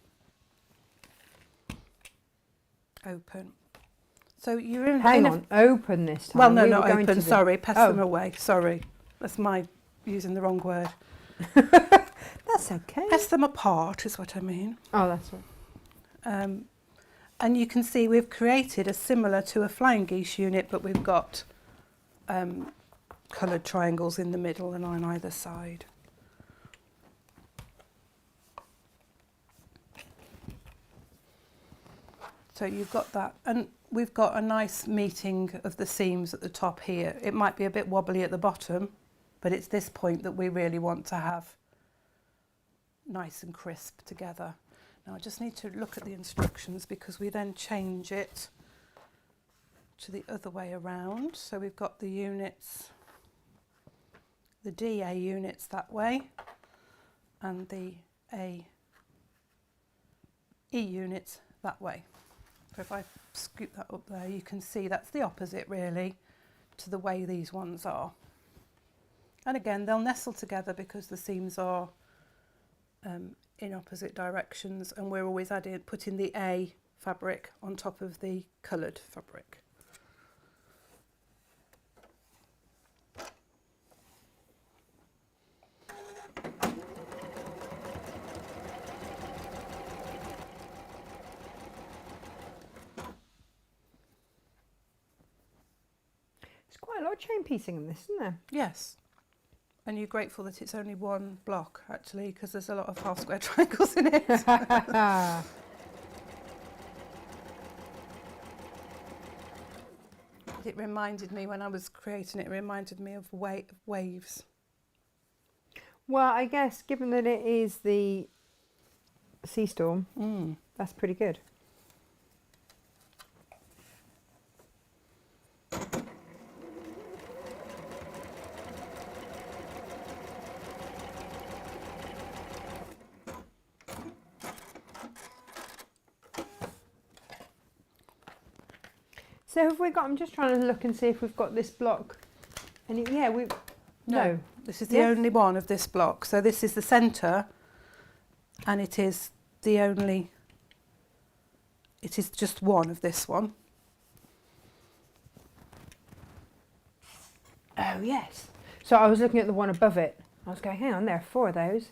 open. So you're in. Hang on, open this time. Well, no, We not were going open. to Sorry, press them away. Sorry, that's my using the wrong word. That's okay. Press them apart is what I mean. Oh, that's right. And you can see we've created a similar to a flying geese unit, but we've got coloured triangles in the middle and on either side. So you've got that, and we've got a nice meeting of the seams at the top here. It might be a bit wobbly at the bottom, but it's this point that we really want to have nice and crisp together. Now I just need to look at the instructions because we then change it to the other way around. So we've got the units, the DA units that way, and the AE units that way. So if I scoop that up there, you can see that's the opposite really to the way these ones are. And again, they'll nestle together because the seams are in opposite directions, and we're always putting the A fabric on top of the coloured fabric. quite a lot of chain piecing in this, isn't there? Yes. And you're grateful that it's only one block, actually, because there's a lot of half square triangles in it. It reminded me, when I was creating it, it reminded me of waves. Well, I guess given that it is the Seastorm, that's pretty good. So have we got, I'm just trying to look and see if we've got this block. And yeah, we no. This is the only one of this block. So this is the centre, and it is the only, it is just one of this one. Oh, yes. So I was looking at the one above it. I was going, hang on, there are 4 of those.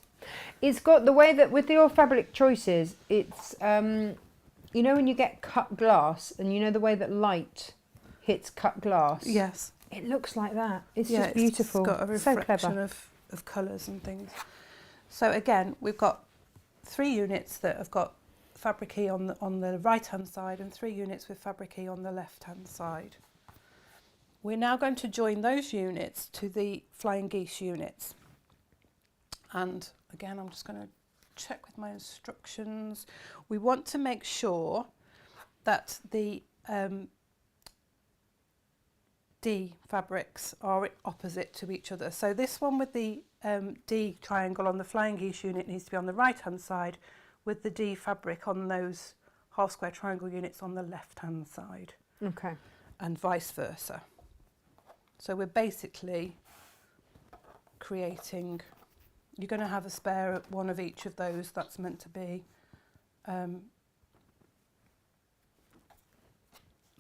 It's got the way that with your fabric choices, it's, you know when you get cut glass and you know the way that light hits cut glass? Yes. It looks like that. It's just beautiful. It's got a reflection of colours and things. So again, we've got 3 units that have got fabric-y on the right-hand side and 3 units with fabric-y on the left-hand side. We're now going to join those units to the flying geese units. And again, I'm just going to check with my instructions. We want to make sure that the D fabrics are opposite to each other. So this one with the D triangle on the flying geese unit needs to be on the right hand side, with the D fabric on those half square triangle units on the left hand side. Okay. And vice versa. So we're basically creating, you're going to have a spare one of each of those. That's meant to be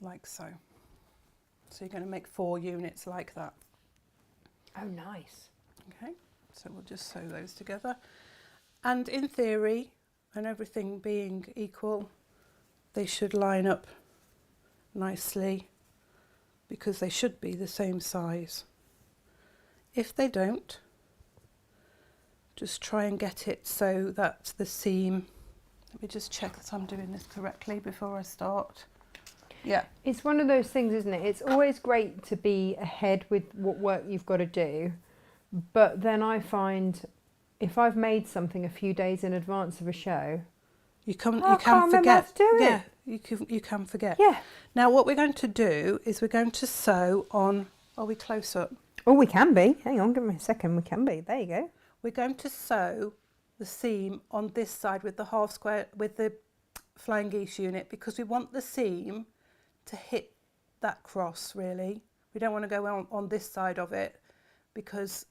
like so. So you're going to make 4 units like that. Oh, nice. Okay, so we'll just sew those together. And in theory, and everything being equal, they should line up nicely because they should be the same size. If they don't, just try and get it so that the seam, let me just check that I'm doing this correctly before I start. Yeah. It's one of those things, isn't it? It's always great to be ahead with what work you've got to do. But then I find if I've made something a few days in advance of a show, you can can't remember how forget. to do it. Yeah, you can forget. Yeah. Now what we're going to do is we're going to sew on, are we close up? Oh, we can be. Hang on, give me a second. We can be. There you go. We're going to sew the seam on this side with the half square, with the flying geese unit, because we want the seam to hit that cross really. We don't want to go on this side of it because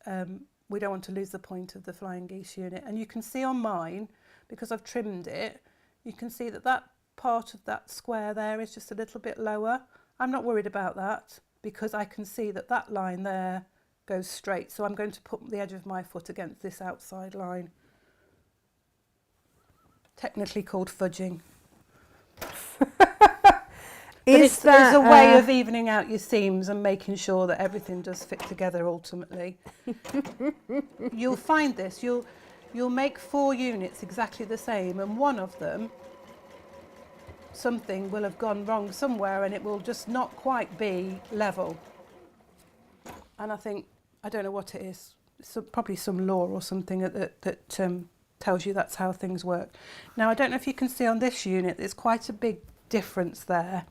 we don't want to lose the point of the flying geese unit. And you can see on mine, because I've trimmed it, you can see that that part of that square there is just a little bit lower. I'm not worried about that because I can see that that line there goes straight. So I'm going to put the edge of my foot against this outside line. Technically called fudging. There's a way of evening out your seams and making sure that everything does fit together ultimately. You'll find this, you'll make 4 units exactly the same, and one of them, something will have gone wrong somewhere and it will just not quite be level. And I think, I don't know what it is, it's probably some law or something that tells you that's how things work. Now I don't know if you can see on this unit, there's quite a big difference there.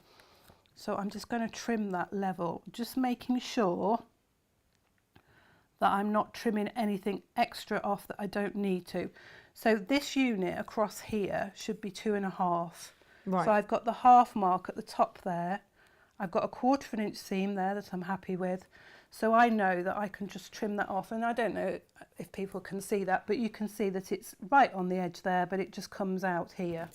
So I'm just going to trim that level, just making sure that I'm not trimming anything extra off that I don't need to. So this unit across here should be 2.5. Right. So I've got the half mark at the top there. I've got a 1/4 inch seam there that I'm happy with. So I know that I can just trim that off. And I don't know if people can see that, but you can see that it's right on the edge there, but it just comes out here.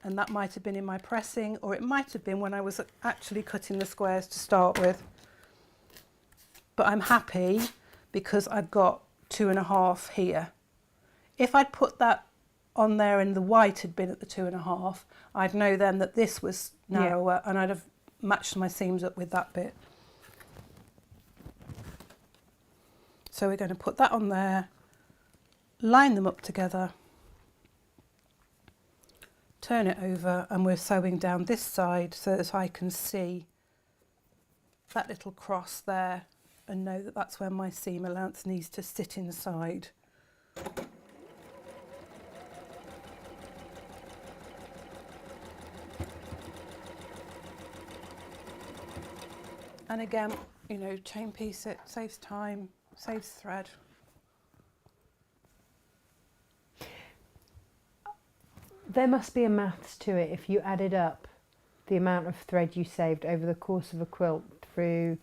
And that might have been in my pressing, or it might have been when I was actually cutting the squares to start with. But I'm happy because I've got 2.5 here. If I'd put that on there and the white had been at the 2.5, I'd know then that this was narrower, and I'd have matched my seams up with that bit. So we're going to put that on there, line them up together, turn it over, and we're sewing down this side so that I can see that little cross there and know that that's where my seam allowance needs to sit inside. And again, you know, chain piece it, saves time, saves thread. There must be a maths to it if you added up the amount of thread you saved over the course of a quilt through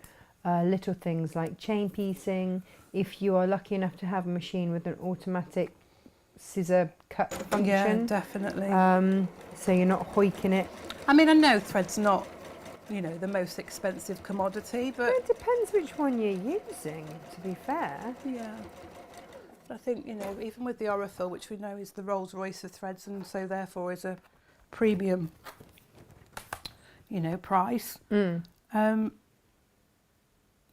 little things like chain piecing, if you are lucky enough to have a machine with an automatic scissor cut function. Yeah, definitely. So you're not hoiking it. I mean, I know thread's not, you know, the most expensive commodity, but It depends which one you're using, to be fair. yeah. But I think, you know, even with the Aurifil, which we know is the Rolls Royce of threads and so therefore is a premium, you know, price,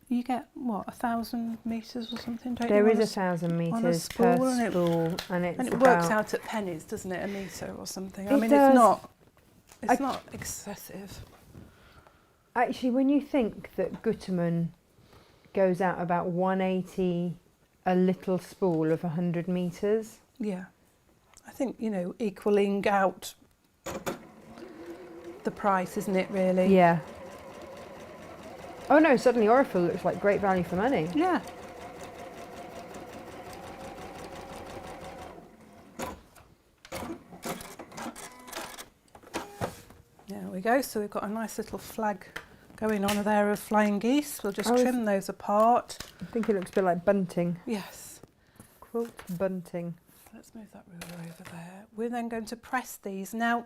you get, what, 1,000 metres or something, don't you? There is 1,000 metres per spool, and it works out at pennies, doesn't it, a metre or something? I mean, does. it's not excessive. Actually, when you think that Gutermann goes out about 180 a little spool of 100 metres. Yeah. I think, you know, equaling out the price, isn't it, really? Yeah. Oh no, suddenly Aurifil looks like great value for money. Yeah. There we go. So we've got a nice little flag going on there of flying geese. We'll just trim those apart. I think it looks a bit like bunting. Yes. Quilt bunting. Let's move that ruler over there. We're then going to press these. Now,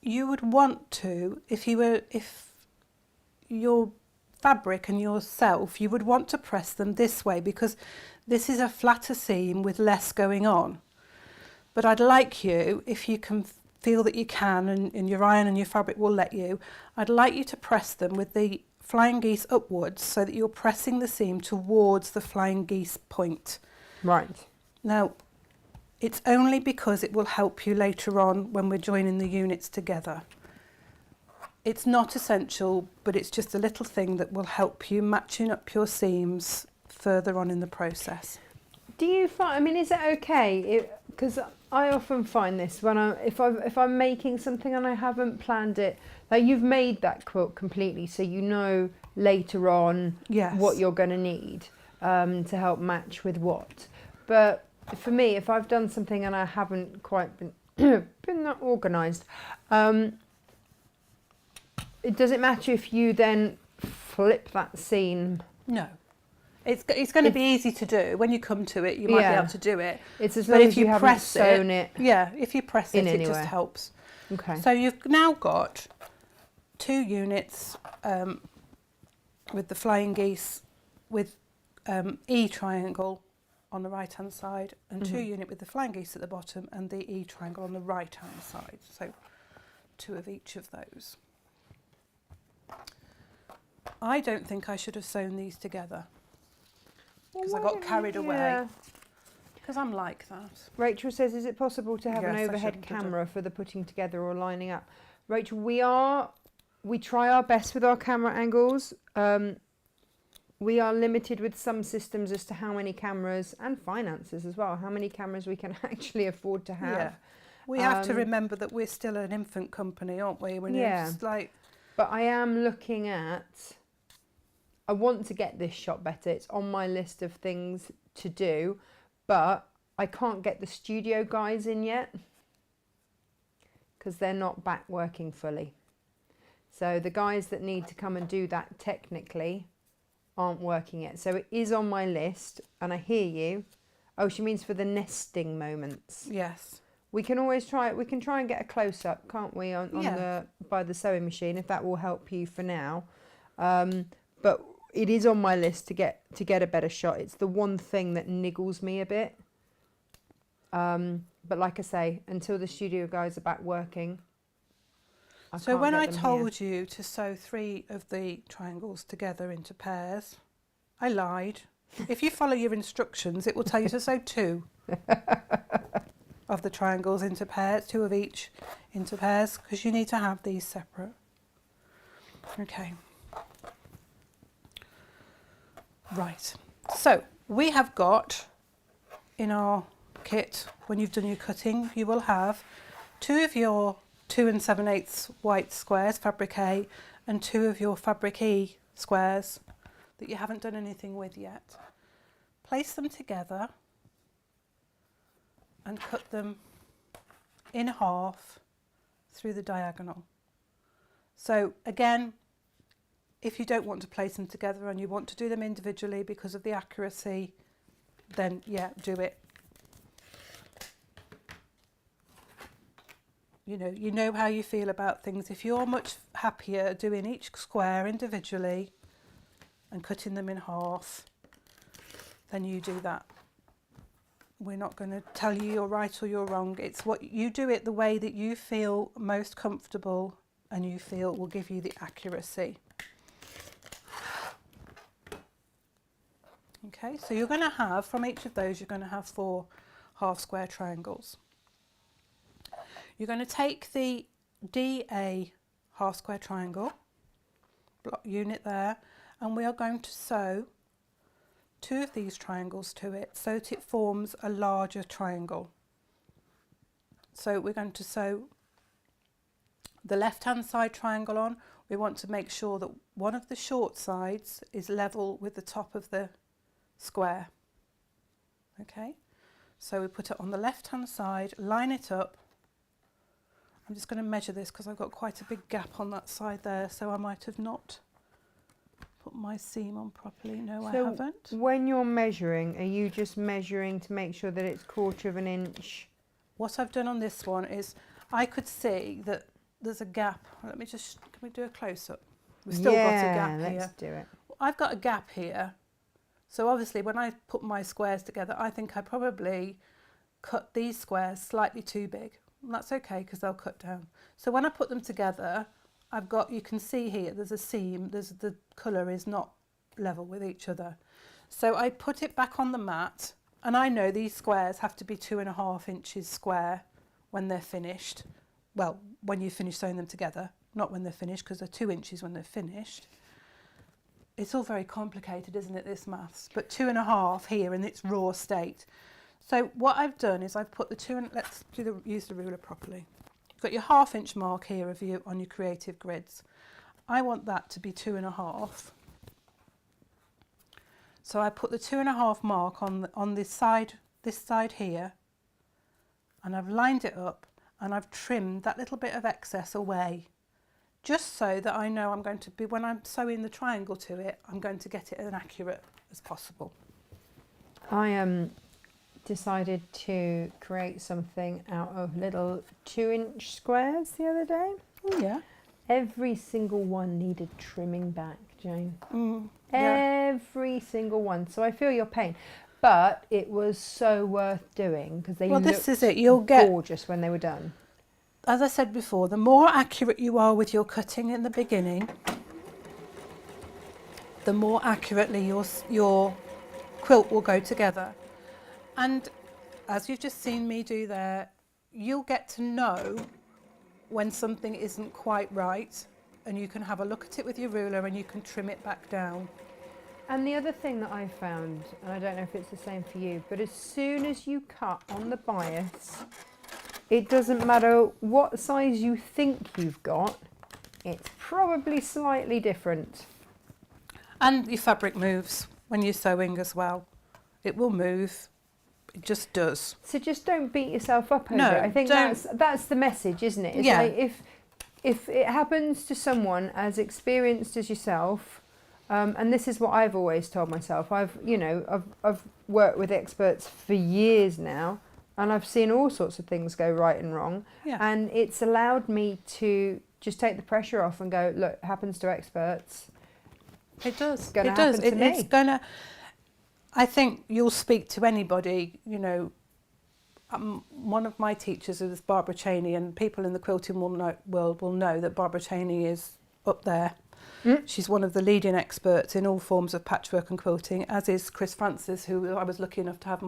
you would want to, if your fabric and yourself, you would want to press them this way because this is a flatter seam with less going on. But I'd like you, if you can feel that you can and your iron and your fabric will let you, I'd like you to press them with the flying geese upwards so that you're pressing the seam towards the flying geese point. Right. Now, it's only because it will help you later on when we're joining the units together. It's not essential, but it's just a little thing that will help you matching up your seams further on in the process. Do you find, I mean, is it okay? Because I often find this when if I'm making something and I haven't planned it, like you've made that quilt completely, so you know later on what you're going to need to help match with what. But for me, if I've done something and I haven't quite been that organised, it doesn't matter if you then flip that seam. No. It's going to be easy to do. When you come to it, you might be able to do it. It's as long as you haven't sewn it. Yeah, if you press it, it just helps. Okay. So you've now got 2 units with the flying geese with E triangle on the right hand side and 2 unit with the flying geese at the bottom and the E triangle on the right hand side. So 2 of each of those. I don't think I should have sewn these together because I got carried away. Because I'm like that. Rachel says, is it possible to have an overhead camera for the putting together or lining up? Rachel, we try our best with our camera angles. We are limited with some systems as to how many cameras, and finances as well, how many cameras we can actually afford to have. Yeah. We have to remember that we're still an infant company, aren't we? When it's like... But I am looking at, I want to get this shot better. It's on my list of things to do, but I can't get the studio guys in yet because they're not back working fully. So the guys that need to come and do that technically aren't working yet. So it is on my list, and I hear you. Oh, she means for the nesting moments. Yes. We can always try it. We can try and get a close up, can't we, on by the sewing machine, if that will help you for now. But it is on my list to get a better shot. It's the one thing that niggles me a bit. But like I say, until the studio guys are back working. So when I told you to sew 3 of the triangles together into pairs, I lied. If you follow your instructions, it will tell you to sew 2 of the triangles into pairs, 2 of each into pairs, because you need to have these separate. Okay. Right. So we have got in our kit, when you've done your cutting, you will have 2 of your 2 7/8 white squares, fabric A, and 2 of your fabric E squares that you haven't done anything with yet. Place them together and cut them in half through the diagonal. So again, if you don't want to place them together and you want to do them individually because of the accuracy, then yeah, do it. You know how you feel about things. If you're much happier doing each square individually and cutting them in half, then you do that. We're not going to tell you you're right or you're wrong. It's what you do it the way that you feel most comfortable and you feel will give you the accuracy. Okay, so you're going to have, from each of those, you're going to have 4 half square triangles. You're going to take the DA half square triangle, block unit there, and we are going to sew 2 of these triangles to it so that it forms a larger triangle. So we're going to sew the left hand side triangle on. We want to make sure that one of the short sides is level with the top of the square. Okay, so we put it on the left hand side, line it up. I'm just going to measure this because I've got quite a big gap on that side there, so I might have not put my seam on properly. No, I haven't. When you're measuring, are you just measuring to make sure that it's 1/4 of an inch? What I've done on this one is I could see that there's a gap. Let me just, can we do a close-up? We've still got a gap here. Let's do it. I've got a gap here. So obviously when I put my squares together, I think I probably cut these squares slightly too big. And that's okay because they'll cut down. So when I put them together, I've got, you can see here, there's a seam, the colour is not level with each other. So I put it back on the mat, and I know these squares have to be 2.5 inches square when they're finished. Well, when you finish sewing them together, not when they're finished, because they're 2 inches when they're finished. It's all very complicated, isn't it, this maths? But 2.5 here in its raw state. So what I've done is I've put the 2, and let's use the ruler properly. You've got your 1/2 inch mark here of you on your creative grids. I want that to be 2.5. So I put the 2.5 mark on this side here, and I've lined it up and I've trimmed that little bit of excess away, just so that I know I'm going to be, when I'm sewing the triangle to it, I'm going to get it as accurate as possible. I decided to create something out of little 2-inch squares the other day. Oh yeah. Every single one needed trimming back, Jane. Yeah. Every single one. So I feel your pain, but it was so worth doing because they This is it. You'll get gorgeous when they were done. As I said before, the more accurate you are with your cutting in the beginning, the more accurately your quilt will go together. And as you've just seen me do there, you'll get to know when something isn't quite right, and you can have a look at it with your ruler and you can trim it back down. And the other thing that I found, and I don't know if it's the same for you, but as soon as you cut on the bias, it doesn't matter what size you think you've got, it's probably slightly different. And your fabric moves when you're sewing as well. It will move. It just does. So just don't beat yourself up over No, it. I think that's the message, isn't it? It's Yeah. like if it happens to someone as experienced as yourself, and this is what I've always told myself. I've worked with experts for years now, and I've seen all sorts of things go right and wrong. Yeah. And it's allowed me to just take the pressure off and go, look, it happens to experts. It does. It's gonna It does. happen to me. It's gonna. I think you'll speak to anybody. One of my teachers is Barbara Cheney, and people in the quilting world will know that Barbara Cheney is up there. She's one of the leading experts in all forms of patchwork and quilting, as is Chris Francis, who I was lucky enough to have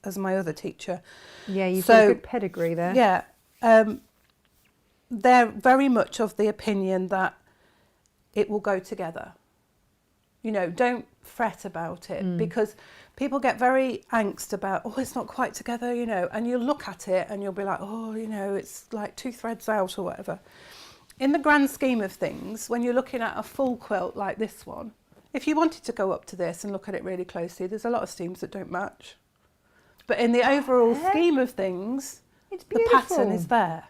as my other teacher. Yeah, you've got a good pedigree there. Yeah, they're very much of the opinion that it will go together. You know, don't fret about it, because people get very angst about, oh, it's not quite together, you know, and you'll look at it and you'll be like, oh, you know, it's like 2 threads out or whatever. In the grand scheme of things, when you're looking at a full quilt like this one, if you wanted to go up to this and look at it really closely, there's a lot of seams that don't match. But in the overall scheme of things, It's the beautiful. pattern is there.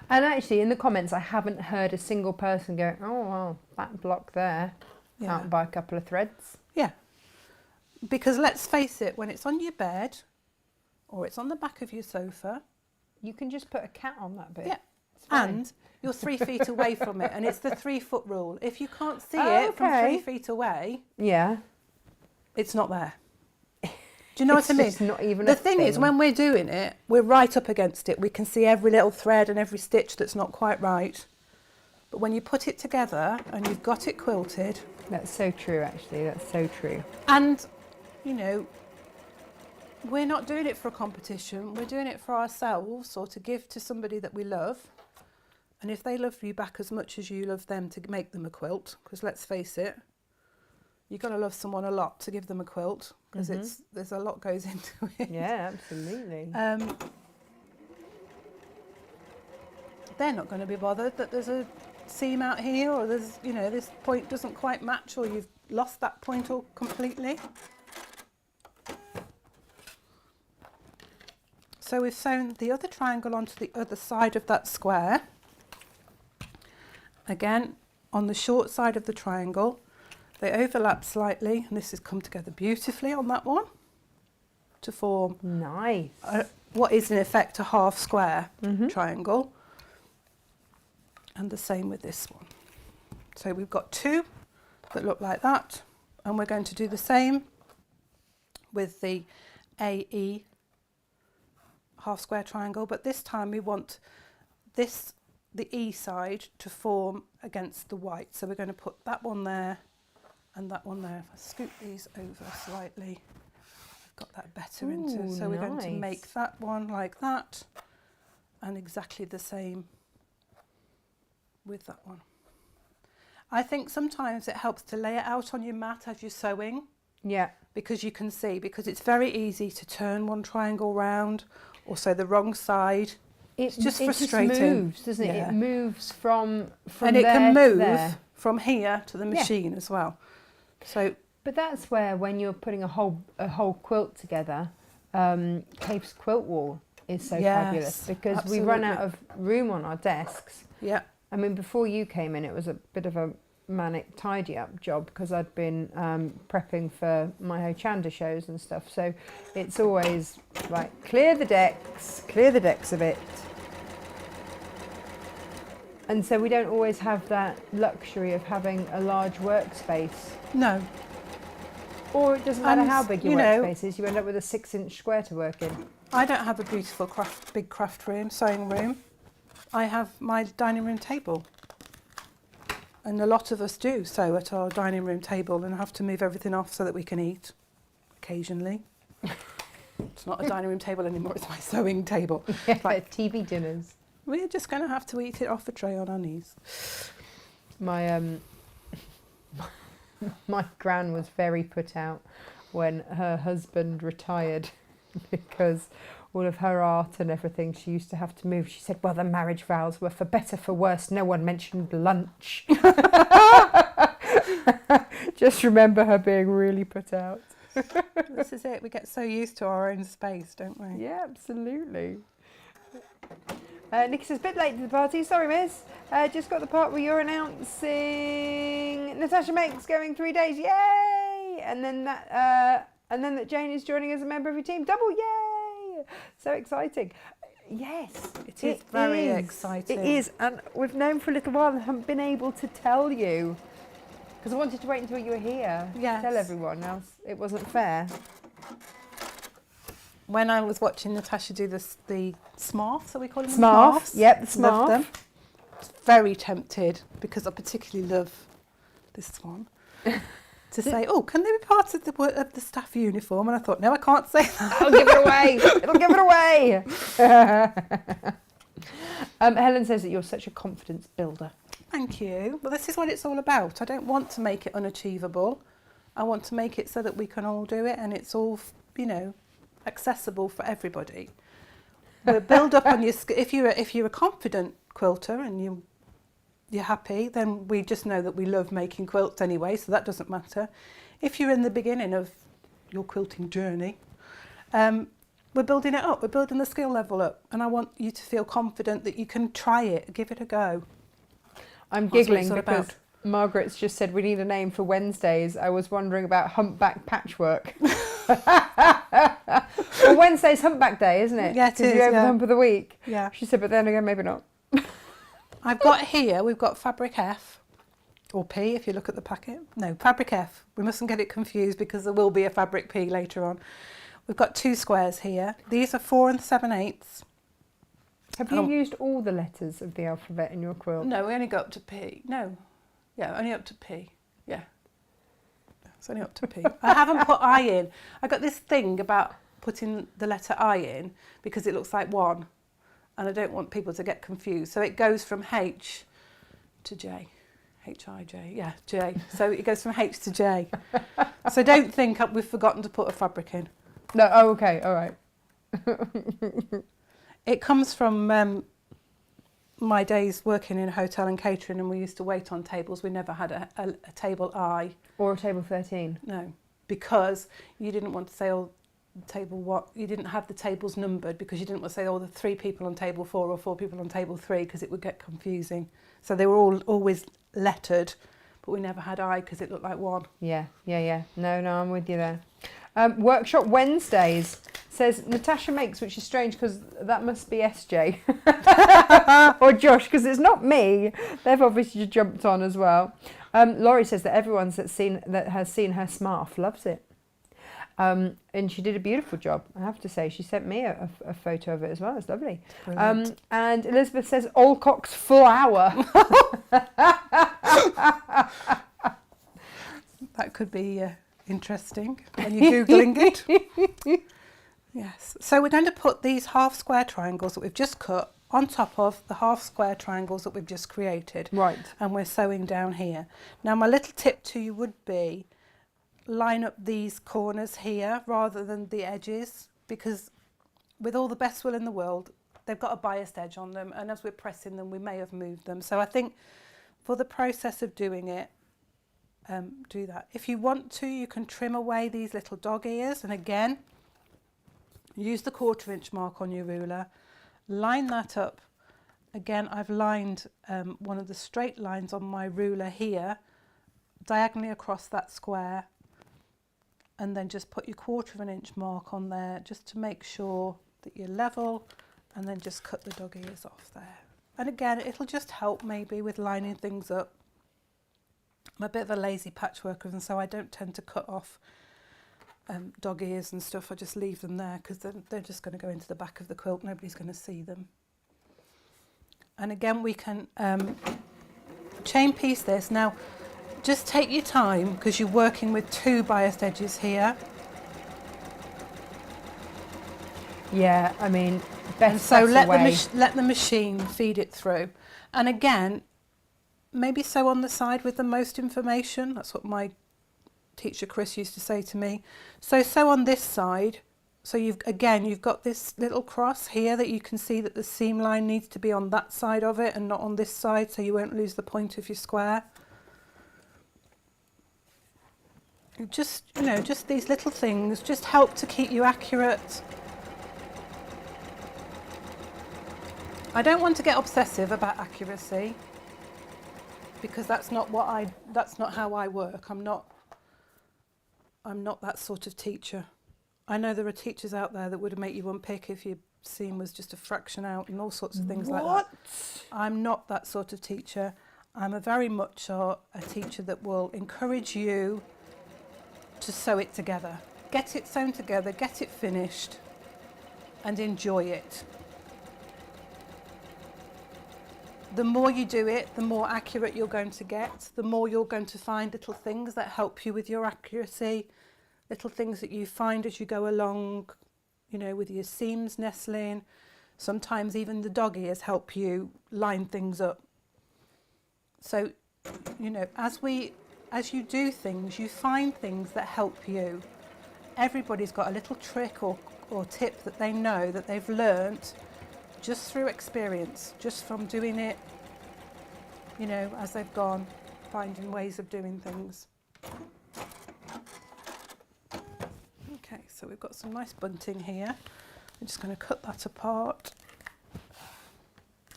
And actually, in the comments, I haven't heard a single person go, oh, well, that block there, out by a couple of threads. Yeah. Because let's face it, when it's on your bed or it's on the back of your sofa, You can just put a cat on that bit. yeah, It's fine. and you're 3 feet away from it, and it's the 3-foot rule. If you can't see Oh, it from okay. 3 feet away, Yeah. it's not there. Do you know what I mean? It's not even The a thing is, thing. when we're doing it, we're right up against it. We can see every little thread and every stitch that's not quite right. But when you put it together and you've got it quilted, That's so true, actually. That's so true. and, you know, we're not doing it for a competition. We're doing it for ourselves, or to give to somebody that we love. And if they love you back as much as you love them to make them a quilt, because let's face it, you've got to love someone a lot to give them a quilt, because there's a lot goes into it. Yeah, absolutely. They're not going to be bothered that there's a seam out here, or there's, you know, this point doesn't quite match, or you've lost that point all completely. So we've sewn the other triangle onto the other side of that square. Again, on the short side of the triangle, they overlap slightly, and this has come together beautifully on that one to form Nice. what is in effect a half square triangle. And the same with this one. So we've got 2 that look like that, and we're going to do the same with the AE half square triangle, but this time we want the E side to form against the white. So we're going to put that one there and that one there. If I scoot these over slightly, I've got that better into. So we're going to nice. make that one like that, and exactly the same with that one. I think sometimes it helps to lay it out on your mat as you're sewing, Yeah. because you can see, because it's very easy to turn one triangle round or sew the wrong side. It's just frustrating. It just moves, doesn't it? Yeah. It moves from And it there can to move there. from here to the machine as well. So But that's where, when you're putting a whole quilt together, Cape's quilt wall is so Yes, fabulous, because we run out absolutely. of room on our desks. yeah, I mean, before you came in, it was a bit of a manic tidy up job, because I'd been prepping for my Hochanda shows and stuff. So it's always like, clear the decks of it. And so we don't always have that luxury of having a large workspace. no, Or it doesn't matter And, how big your you know, workspace is, you end up with a 6-inch square to work in. I don't have a beautiful big craft room, sewing room. I have my dining room table. And a lot of us do sew at our dining room table and have to move everything off so that we can eat occasionally. It's not a dining room table anymore, it's my sewing table. Yeah, Like- TV dinners. We're just going to have to eat it off a tray on our knees. My my gran was very put out when her husband retired, because all of her art and everything she used to have to move. She said, well, the marriage vows were for better, for worse. No one mentioned lunch. Just remember her being really put out. This is it, we get so used to our own space, don't we? Yeah, absolutely. Nikki says, bit late to the party. Sorry, miss. Just got the part where you're announcing Natasha Makes going 3 days. Yay! And then that Jane is joining as a member of your team. Double yay! So exciting. Yes, It is very exciting. It is, and we've known for a little while and haven't been able to tell you, because I wanted to wait until you were here to Yes. tell everyone, else it wasn't fair. When I was watching Natasha do the Smarths, are we calling them Smarth, Smarths? yep, the Love Smarth. them. very tempted, because I particularly love this one, to say, oh, can they be part of the staff uniform? And I thought, no, I can't say that. I'll give it away. It'll give it away. Helen says that you're such a confidence builder. Thank you. Well, this is what it's all about. I don't want to make it unachievable. I want to make it so that we can all do it and it's all, accessible for everybody. But build up on your if you're a confident quilter and you're happy, then we just know that we love making quilts anyway, so that doesn't matter. If you're in the beginning of your quilting journey, we're building it up, we're building the skill level up, and I want you to feel confident that you can try it, give it a go. I'm giggling because Margaret's just said we need a name for Wednesdays. I was wondering about humpback patchwork. Well, Wednesday's humpback day, isn't it? Yeah, it is. Because you're over the hump of the week. Yeah. She said, but then again, maybe not. We've got fabric F, or P if you look at the packet. No, fabric F. We mustn't get it confused because there will be a fabric P later on. We've got 2 squares here. These are 4 7/8. Have you used all the letters of the alphabet in your quilt? No, we only got up to P. No. Yeah, only up to P. Yeah. It's only up to P. I haven't put I in. I got this thing about putting the letter I in because it looks like one. And I don't want people to get confused. So it goes from H to J. H-I-J, yeah, J. So it goes from H to J. So don't think we've forgotten to put a fabric in. No, oh, okay, all right. It comes from my days working in a hotel and catering, and we used to wait on tables. We never had a table I. Or a table 13. No, because you didn't want to say, oh, table what? You didn't have the tables numbered because you didn't want to say, oh, the 3 people on table 4 or 4 people on table 3 because it would get confusing. So they were all always lettered, but we never had I because it looked like one. Yeah. No, I'm with you there. Workshop Wednesdays says Natasha makes, which is strange because that must be SJ or Josh because it's not me. They've obviously jumped on as well. Laurie says that everyone that has seen her smarf loves it. And she did a beautiful job, I have to say. She sent me a photo of it as well. It's lovely. And Elizabeth says Alcock's flower. That could be interesting when you're Googling it. Yes. So we're going to put these half square triangles that we've just cut on top of the half square triangles that we've just created. Right. And we're sewing down here. Now my little tip to you would be line up these corners here rather than the edges, because with all the best will in the world, they've got a biased edge on them, and as we're pressing them we may have moved them. So I think for the process of doing it, do that. If you want to, you can trim away these little dog ears, and again use the 1/4 inch mark on your ruler, line that up. Again, I've lined one of the straight lines on my ruler here diagonally across that square, and then just put your 1/4 inch mark on there just to make sure that you're level, and then just cut the dog ears off there. And again, it'll just help maybe with lining things up. I'm a bit of a lazy patchworker, and so I don't tend to cut off dog ears and stuff. I just leave them there because they're just going to go into the back of the quilt. Nobody's going to see them. And again, we can chain piece this. Now, just take your time because you're working with 2 biased edges here. Yeah, I mean, and so let the machine feed it through. And again, maybe sew on the side with the most information. That's what my teacher Chris used to say to me. So sew on this side. So you've got this little cross here that you can see that the seam line needs to be on that side of it and not on this side, so you won't lose the point of your square. Just these little things just help to keep you accurate. I don't want to get obsessive about accuracy because that's not how I work. I'm not that sort of teacher. I know there are teachers out there that would make you unpick if your seam was just a fraction out and all sorts of things like that. I'm not that sort of teacher. I'm a very much a teacher that will encourage you to sew it together. Get it sewn together, get it finished, and enjoy it. the more you do it, the more accurate you're going to get, the more you're going to find little things that help you with your accuracy, little things that you find as you go along, you know, with your seams nestling. Sometimes even the dog ears help you line things up. So, you know, as you do things, you find things that help you. Everybody's got a little trick or tip that they know that they've learnt just through experience, just from doing it, you know, as they've gone, finding ways of doing things. Okay, so we've got some nice bunting here. I'm just going to cut that apart.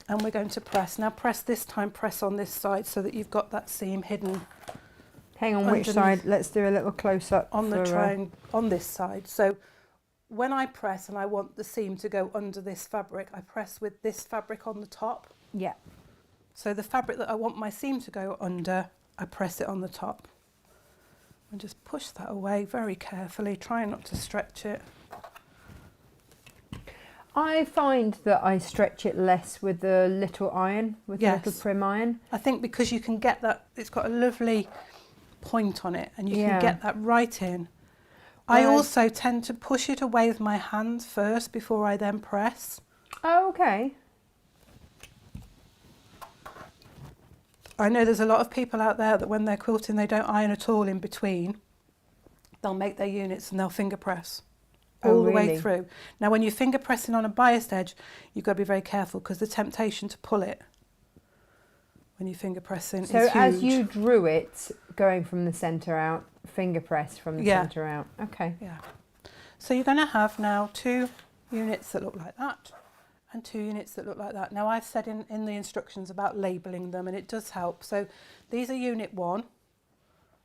And we're going to press. Now press this time, press on this side so that you've got that seam hidden. Hang on, which side? Let's do a little close up. On the triangle, on this side. So when I press and I want the seam to go under this fabric, I press with this fabric on the top. Yeah. So the fabric that I want my seam to go under, I press it on the top. And just push that away very carefully, try not to stretch it. I find that I stretch it less with the little iron, with the little prim iron. I think because you can get that, it's got a lovely point on it and you can get that right in. I also tend to push it away with my hands first before I then press. Oh, okay. I know there's a lot of people out there that when they're quilting they don't iron at all in between. They'll make their units and they'll finger press all the way through. Now when you're finger pressing on a biased edge, you've got to be very careful because the temptation to pull it when you're finger pressing is huge. So as you drew it, going from the centre out, finger press from the centre out. Okay. Yeah. So you're going to have now 2 units that look like that and 2 units that look like that. Now I've said in the instructions about labelling them and it does help. So these are unit 1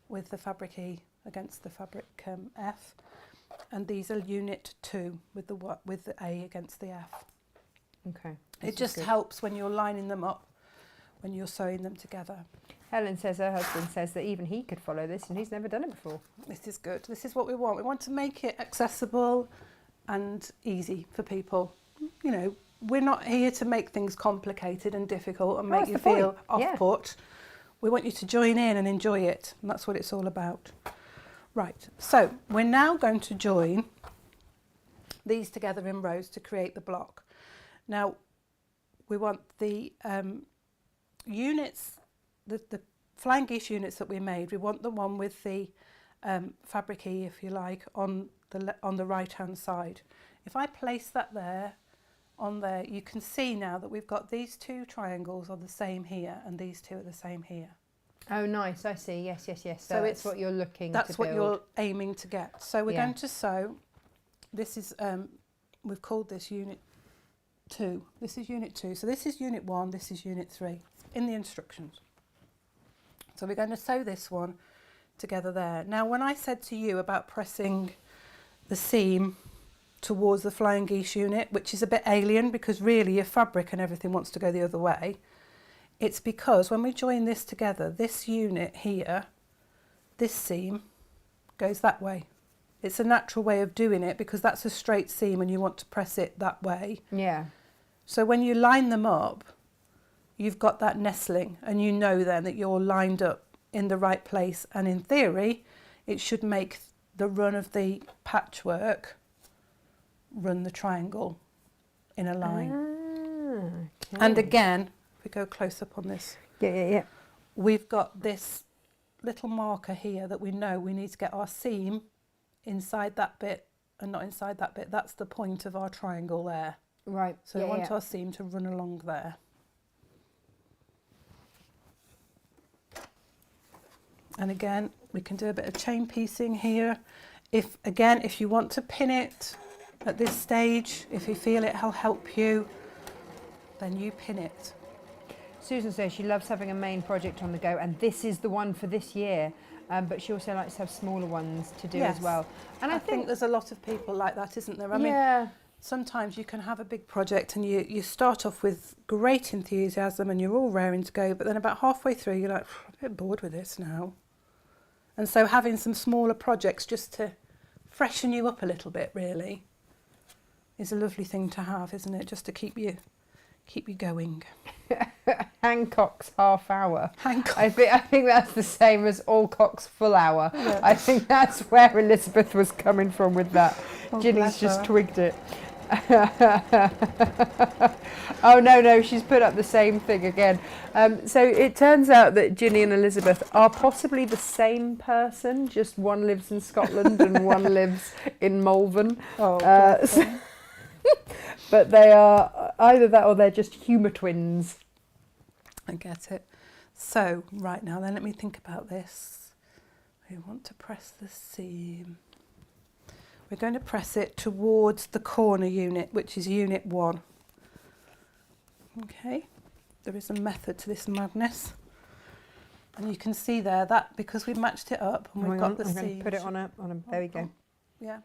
with the fabric E against the fabric F, and these are unit 2 with the A against the F. Okay. It just helps when you're lining them up, when you're sewing them together. Helen says her husband says that even he could follow this and he's never done it before. This is good. This is what we want. We want to make it accessible and easy for people. You know, we're not here to make things complicated and difficult and make you feel off-put. We want you to join in and enjoy it, and that's what it's all about. Right, so we're now going to join these together in rows to create the block. Now, we want the units, the flying geese units that we made, we want the one with the fabric E, if you like, on the right-hand side. If I place that there, on there, you can see now that we've got these 2 triangles are the same here, and these 2 are the same here. Oh, nice, I see, yes. So it's what you're looking to build. That's what you're aiming to get. So we're going to sew, this is, we've called this unit 2. This is unit 2. So this is unit 1, this is unit 3, in the instructions. So we're going to sew this one together there. Now, when I said to you about pressing the seam towards the flying geese unit, which is a bit alien because really your fabric and everything wants to go the other way, it's because when we join this together, this unit here, this seam goes that way. It's a natural way of doing it because that's a straight seam and you want to press it that way. Yeah. So when you line them up, you've got that nestling and you know then that you're lined up in the right place, and in theory it should make the run of the patchwork run the triangle in a line. Okay. And again, if we go close up on this, we've got this little marker here that we know we need to get our seam inside that bit and not inside that bit. That's the point of our triangle there. Right. So we want our seam to run along there. And again, we can do a bit of chain piecing here. If you want to pin it at this stage, if you feel it'll help you, then you pin it. Susan says she loves having a main project on the go, and this is the one for this year. But she also likes to have smaller ones to do as well. And I think there's a lot of people like that, isn't there? I mean, sometimes you can have a big project and you start off with great enthusiasm and you're all raring to go, but then about halfway through you're like, I'm a bit bored with this now. And so having some smaller projects just to freshen you up a little bit really is a lovely thing to have, isn't it? Just to keep you going. Hancock's half hour. Hancock. I think that's the same as Alcock's full hour. Yeah. I think that's where Elizabeth was coming from with that. Oh, Ginny's bless just her. twigged it. Oh no, she's put up the same thing again. So it turns out that Ginny and Elizabeth are possibly the same person, just one lives in Scotland and one lives in Malvern. Oh, But they are either that or they're just humour twins. I get it. So, right now then, let me think about this. We want to press the seam. We're going to press it towards the corner unit, which is unit 1. Okay, there is a method to this madness. And you can see there that because we've matched it up and we've got the I'm seam. going to put it on a there we go. Yeah,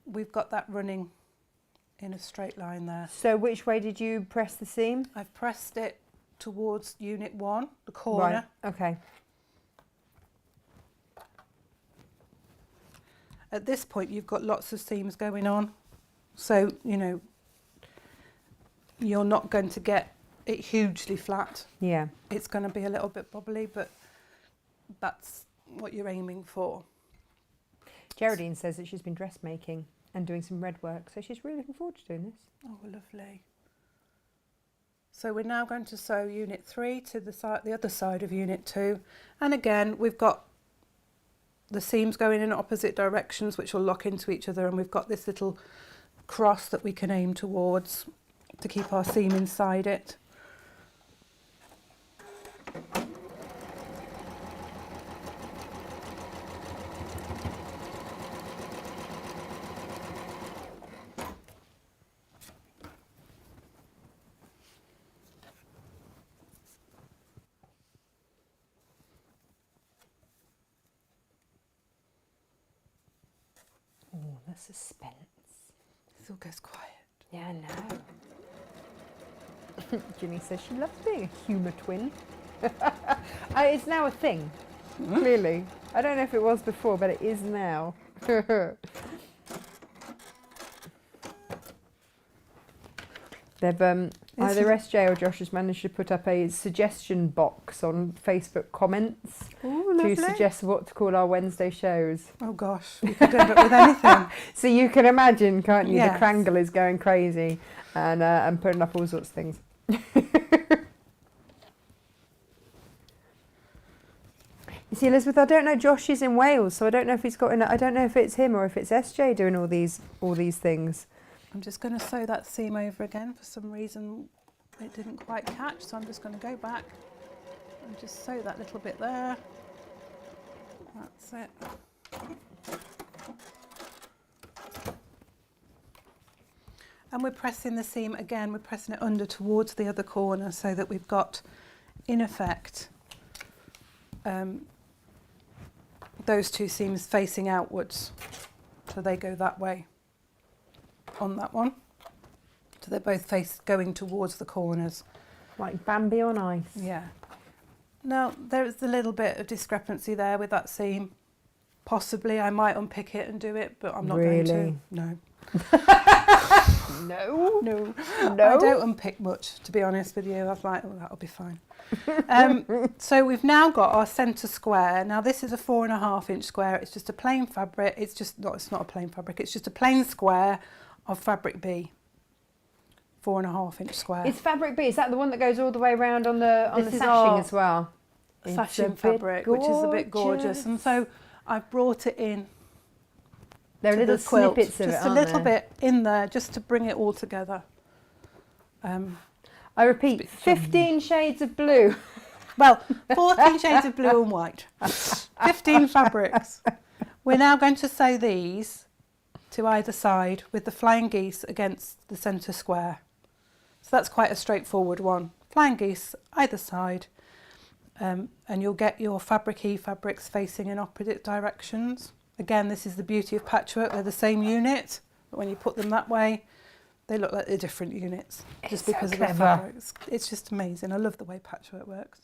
we've got that running in a straight line there. So which way did you press the seam? I've pressed it towards unit 1, the corner. Right, okay. At this point, you've got lots of seams going on. So, you know, you're not going to get it hugely flat. Yeah. It's going to be a little bit bobbly, but that's what you're aiming for. Geraldine says that she's been dressmaking and doing some red work, so she's really looking forward to doing this. Oh, lovely. So we're now going to sew unit 3 to the other side of unit 2. And again, we've got the seams going in opposite directions, which will lock into each other, and we've got this little cross that we can aim towards to keep our seam inside it. Oh, the suspense. This all goes quiet. Yeah, I know. Ginny says she loves being a humour twin. It's now a thing, clearly. I don't know if it was before, but it is now. They've either SJ or Josh has managed to put up a suggestion box on Facebook comments to suggest what to call our Wednesday shows. Oh gosh, we could end up with anything. So you can imagine, can't you? Yes. The Crangle is going crazy and putting up all sorts of things. You see, Elizabeth, I don't know. Josh is in Wales, so I don't know if he's got. I don't know if it's him or if it's SJ doing all these things. I'm just going to sew that seam over again. For some reason it didn't quite catch, so I'm just going to go back and just sew that little bit there. That's it. And we're pressing the seam again, we're pressing it under towards the other corner so that we've got, in effect, those two seams facing outwards. So they go that way on that one. So they're both going towards the corners. Like Bambi on ice. Yeah. Now, there's a little bit of discrepancy there with that seam. Possibly I might unpick it and do it, but I'm not going to. No. No. I don't unpick much, to be honest with you. I was like, oh, that'll be fine. So we've now got our centre square. Now this is a 4.5-inch square. It's just a plain fabric. It's not a plain fabric. It's just a plain square of fabric B. 4.5-inch square. It's fabric B. Is that the one that goes all the way around on the This is sashing our as well? Sashing fabric, which is a bit gorgeous. And so I've brought it in. There are little the quilt, snippets of it, just a little bit in there, just to bring it all together. I repeat, 15 shades of blue. Well, 14 shades of blue and white. 15 fabrics. We're now going to sew these to either side with the flying geese against the centre square. So that's quite a straightforward one. Flying geese either side, and you'll get your fabric-y fabrics facing in opposite directions. Again, this is the beauty of patchwork. They're the same unit, but when you put them that way, they look like they're different units just because of the fabrics. It's just amazing. I love the way patchwork works.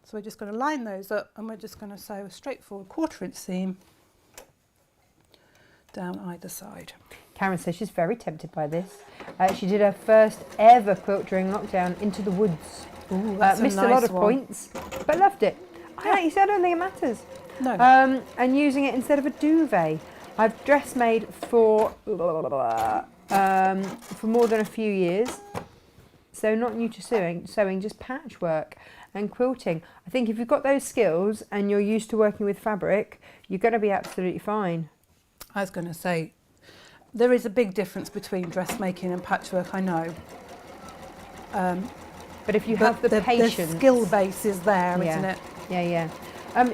So we're just going to line those up, and we're just going to sew a straightforward 1/4-inch seam down either side. Karen says she's very tempted by this. She did her first ever quilt during lockdown, Into the Woods. Ooh, that's Missed a nice lot of one. points, but loved it. I don't think it matters. No. And using it instead of a duvet. I've dress made for more than a few years. So not new to sewing, just patchwork and quilting. I think if you've got those skills and you're used to working with fabric, you're going to be absolutely fine. I was going to say, there is a big difference between dressmaking and patchwork, I know. But if you have the patience... The skill base is there, Yeah. isn't it? Yeah.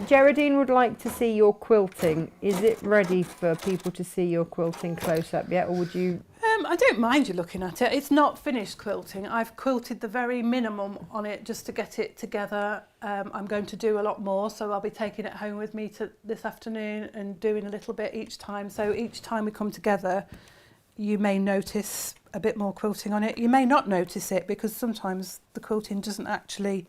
Geraldine would like to see your quilting. Is it ready for people to see your quilting close up yet, or would you... I don't mind you looking at it. It's not finished quilting. I've quilted the very minimum on it just to get it together. I'm going to do a lot more, so I'll be taking it home with me this afternoon and doing a little bit each time. So each time we come together, you may notice a bit more quilting on it. You may not notice it because sometimes the quilting doesn't actually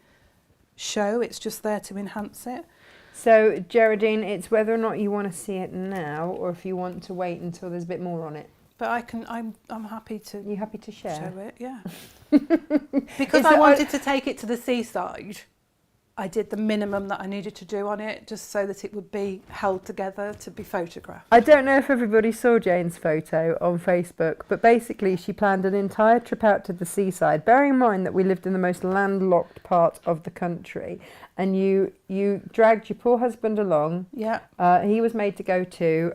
show. It's just there to enhance it. So, Geraldine, it's whether or not you want to see it now or if you want to wait until there's a bit more on it. But I'm happy to... You happy to share? Show it, yeah. Because I wanted to take it to the seaside, I did the minimum that I needed to do on it, just so that it would be held together to be photographed. I don't know if everybody saw Jane's photo on Facebook, but basically she planned an entire trip out to the seaside, bearing in mind that we lived in the most landlocked part of the country, and you dragged your poor husband along. Yeah. He was made to go too,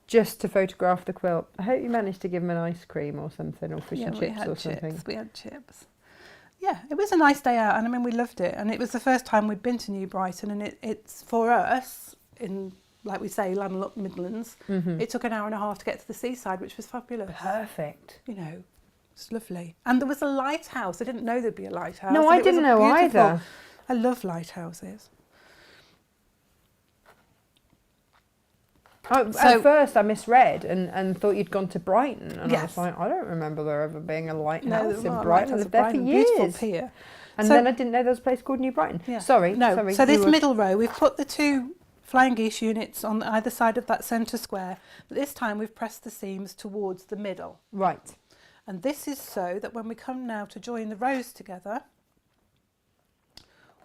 just to photograph the quilt. I hope you managed to give him an ice cream or something, or fish and chips or something. We had chips. Yeah, it was a nice day out, and I mean, we loved it. And it was the first time we'd been to New Brighton, and it's for us, in, like we say, landlocked Midlands, it took an hour and a half to get to the seaside, which was fabulous. Perfect. You know, it's lovely. And there was a lighthouse. I didn't know there'd be a lighthouse. No, I didn't know either. I love lighthouses. At first I misread and thought you'd gone to Brighton, and I Yes. was like, I don't remember there ever being a lighthouse in not a Brighton. I lighthouse lived at there for Brighton, years. beautiful pier. And So- then I didn't know there was a place called New Brighton. Yeah. Sorry. So this middle row, we've put the two flying geese units on either side of that centre square, but this time we've pressed the seams towards the middle. Right. And this is so that when we come now to join the rows together,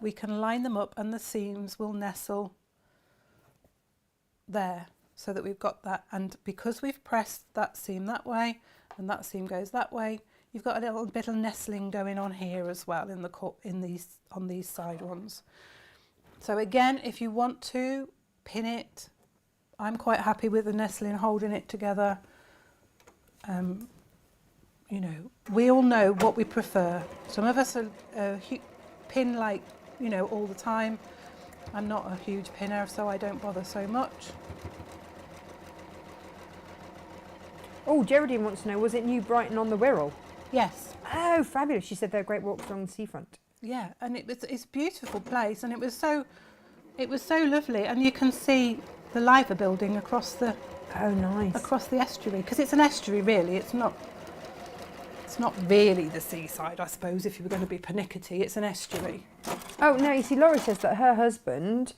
we can line them up and the seams will nestle there, so that we've got that. And because we've pressed that seam that way and that seam goes that way, you've got a little bit of nestling going on here as well on these side ones. So again, if you want to pin it, I'm quite happy with the nestling holding it together. You know, we all know what we prefer. Some of us are pin like, you know, all the time. I'm not a huge pinner, so I don't bother so much. Oh, Geraldine wants to know, was it New Brighton on the Wirral? Yes. Oh, fabulous. She said they're great walks along the seafront. Yeah, and it's a beautiful place, and it was so lovely, and you can see the Liver building across the estuary, because it's an estuary really. It's not really the seaside, I suppose. If you were going to be pernickety, it's an estuary. Oh no, you see, Laurie says that her husband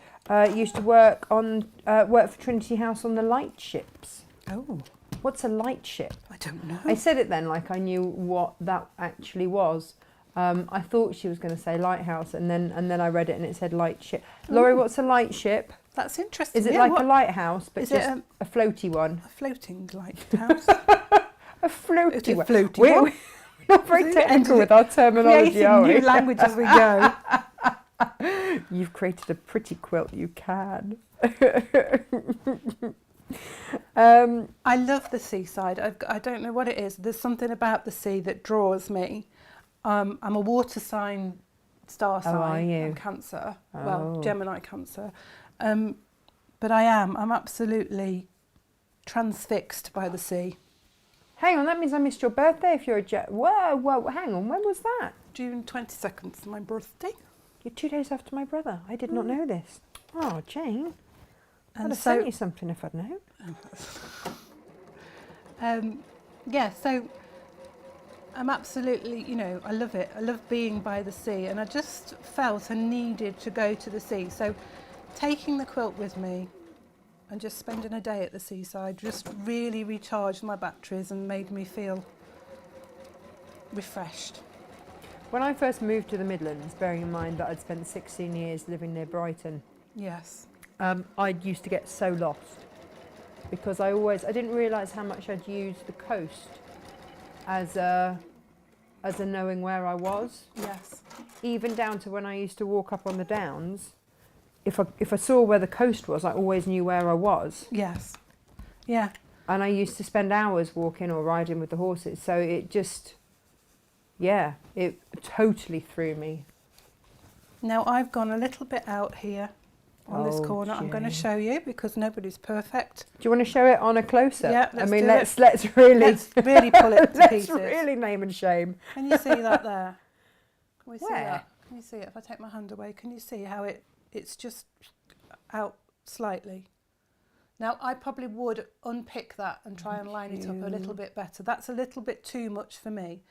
used to work for Trinity House on the lightships. Oh, What's a lightship? I don't know. I said it then like I knew what that actually was. I thought she was going to say lighthouse, and then I read it and it said lightship. Laurie, what's a lightship? That's interesting. Is it like a lighthouse, but is just it a floaty one? a floating lighthouse? A floaty one. Floaty We're one. not very technical with our terminology, Creating are we? new language as we go. You've created a pretty quilt, you can. I love the seaside. I don't know what it is. There's something about the sea that draws me. I'm a water sign, star sign. are you? I'm Cancer. Oh. Well, Gemini Cancer. But I'm absolutely transfixed by the sea. Hang on, that means I missed your birthday if you're a jet. Whoa, hang on, when was that? June 22nd is my birthday. You're 2 days after my brother. I did not know this. Oh, Jane. I'd And have so, sent you something if I'd known. so I'm absolutely, you know, I love it. I love being by the sea, and I just felt I needed to go to the sea. So taking the quilt with me and just spending a day at the seaside just really recharged my batteries and made me feel refreshed. When I first moved to the Midlands, bearing in mind that I'd spent 16 years living near Brighton, Yes. I used to get so lost because I didn't realise how much I'd used the coast as a knowing where I was. Yes. Even down to when I used to walk up on the downs, if I saw where the coast was, I always knew where I was. Yes. Yeah. And I used to spend hours walking or riding with the horses. So it just, yeah, it totally threw me. Now I've gone a little bit out here on this Oh, corner. I'm going to Jane. show you because nobody's perfect. Do you want to show it on a close-up? Yeah, I let's mean, do let's it. really Let's really pull it to let's pieces. really name and shame. Can you see that there? Can we see Where? that? Can you see it? If I take my hand away, can you see how it's just out slightly? Now I probably would unpick that and try and line it up a little bit better. That's a little bit too much for me.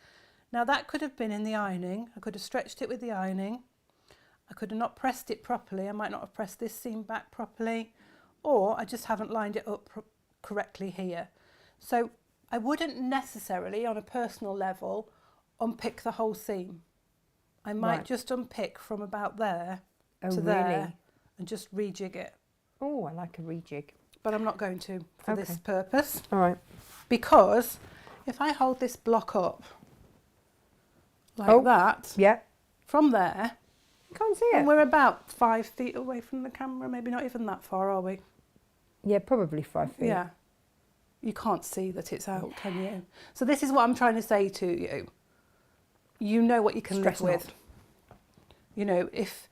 Now that could have been in the ironing. I could have stretched it with the ironing. I could have not pressed it properly. I might not have pressed this seam back properly, or I just haven't lined it up correctly here. So I wouldn't necessarily, on a personal level, unpick the whole seam. I might Right. just unpick from about there Oh, to really? there and just rejig it. Oh, I like a rejig. But I'm not going to for this Okay. purpose, All right. because if I hold this block up like that, Yeah. from there, You can't see and it. we're about 5 feet away from the camera, maybe not even that far, are we? Yeah, probably 5 feet. Yeah. You can't see that it's out, can you? So this is what I'm trying to say to you. You know what you can Stress live with. You know, if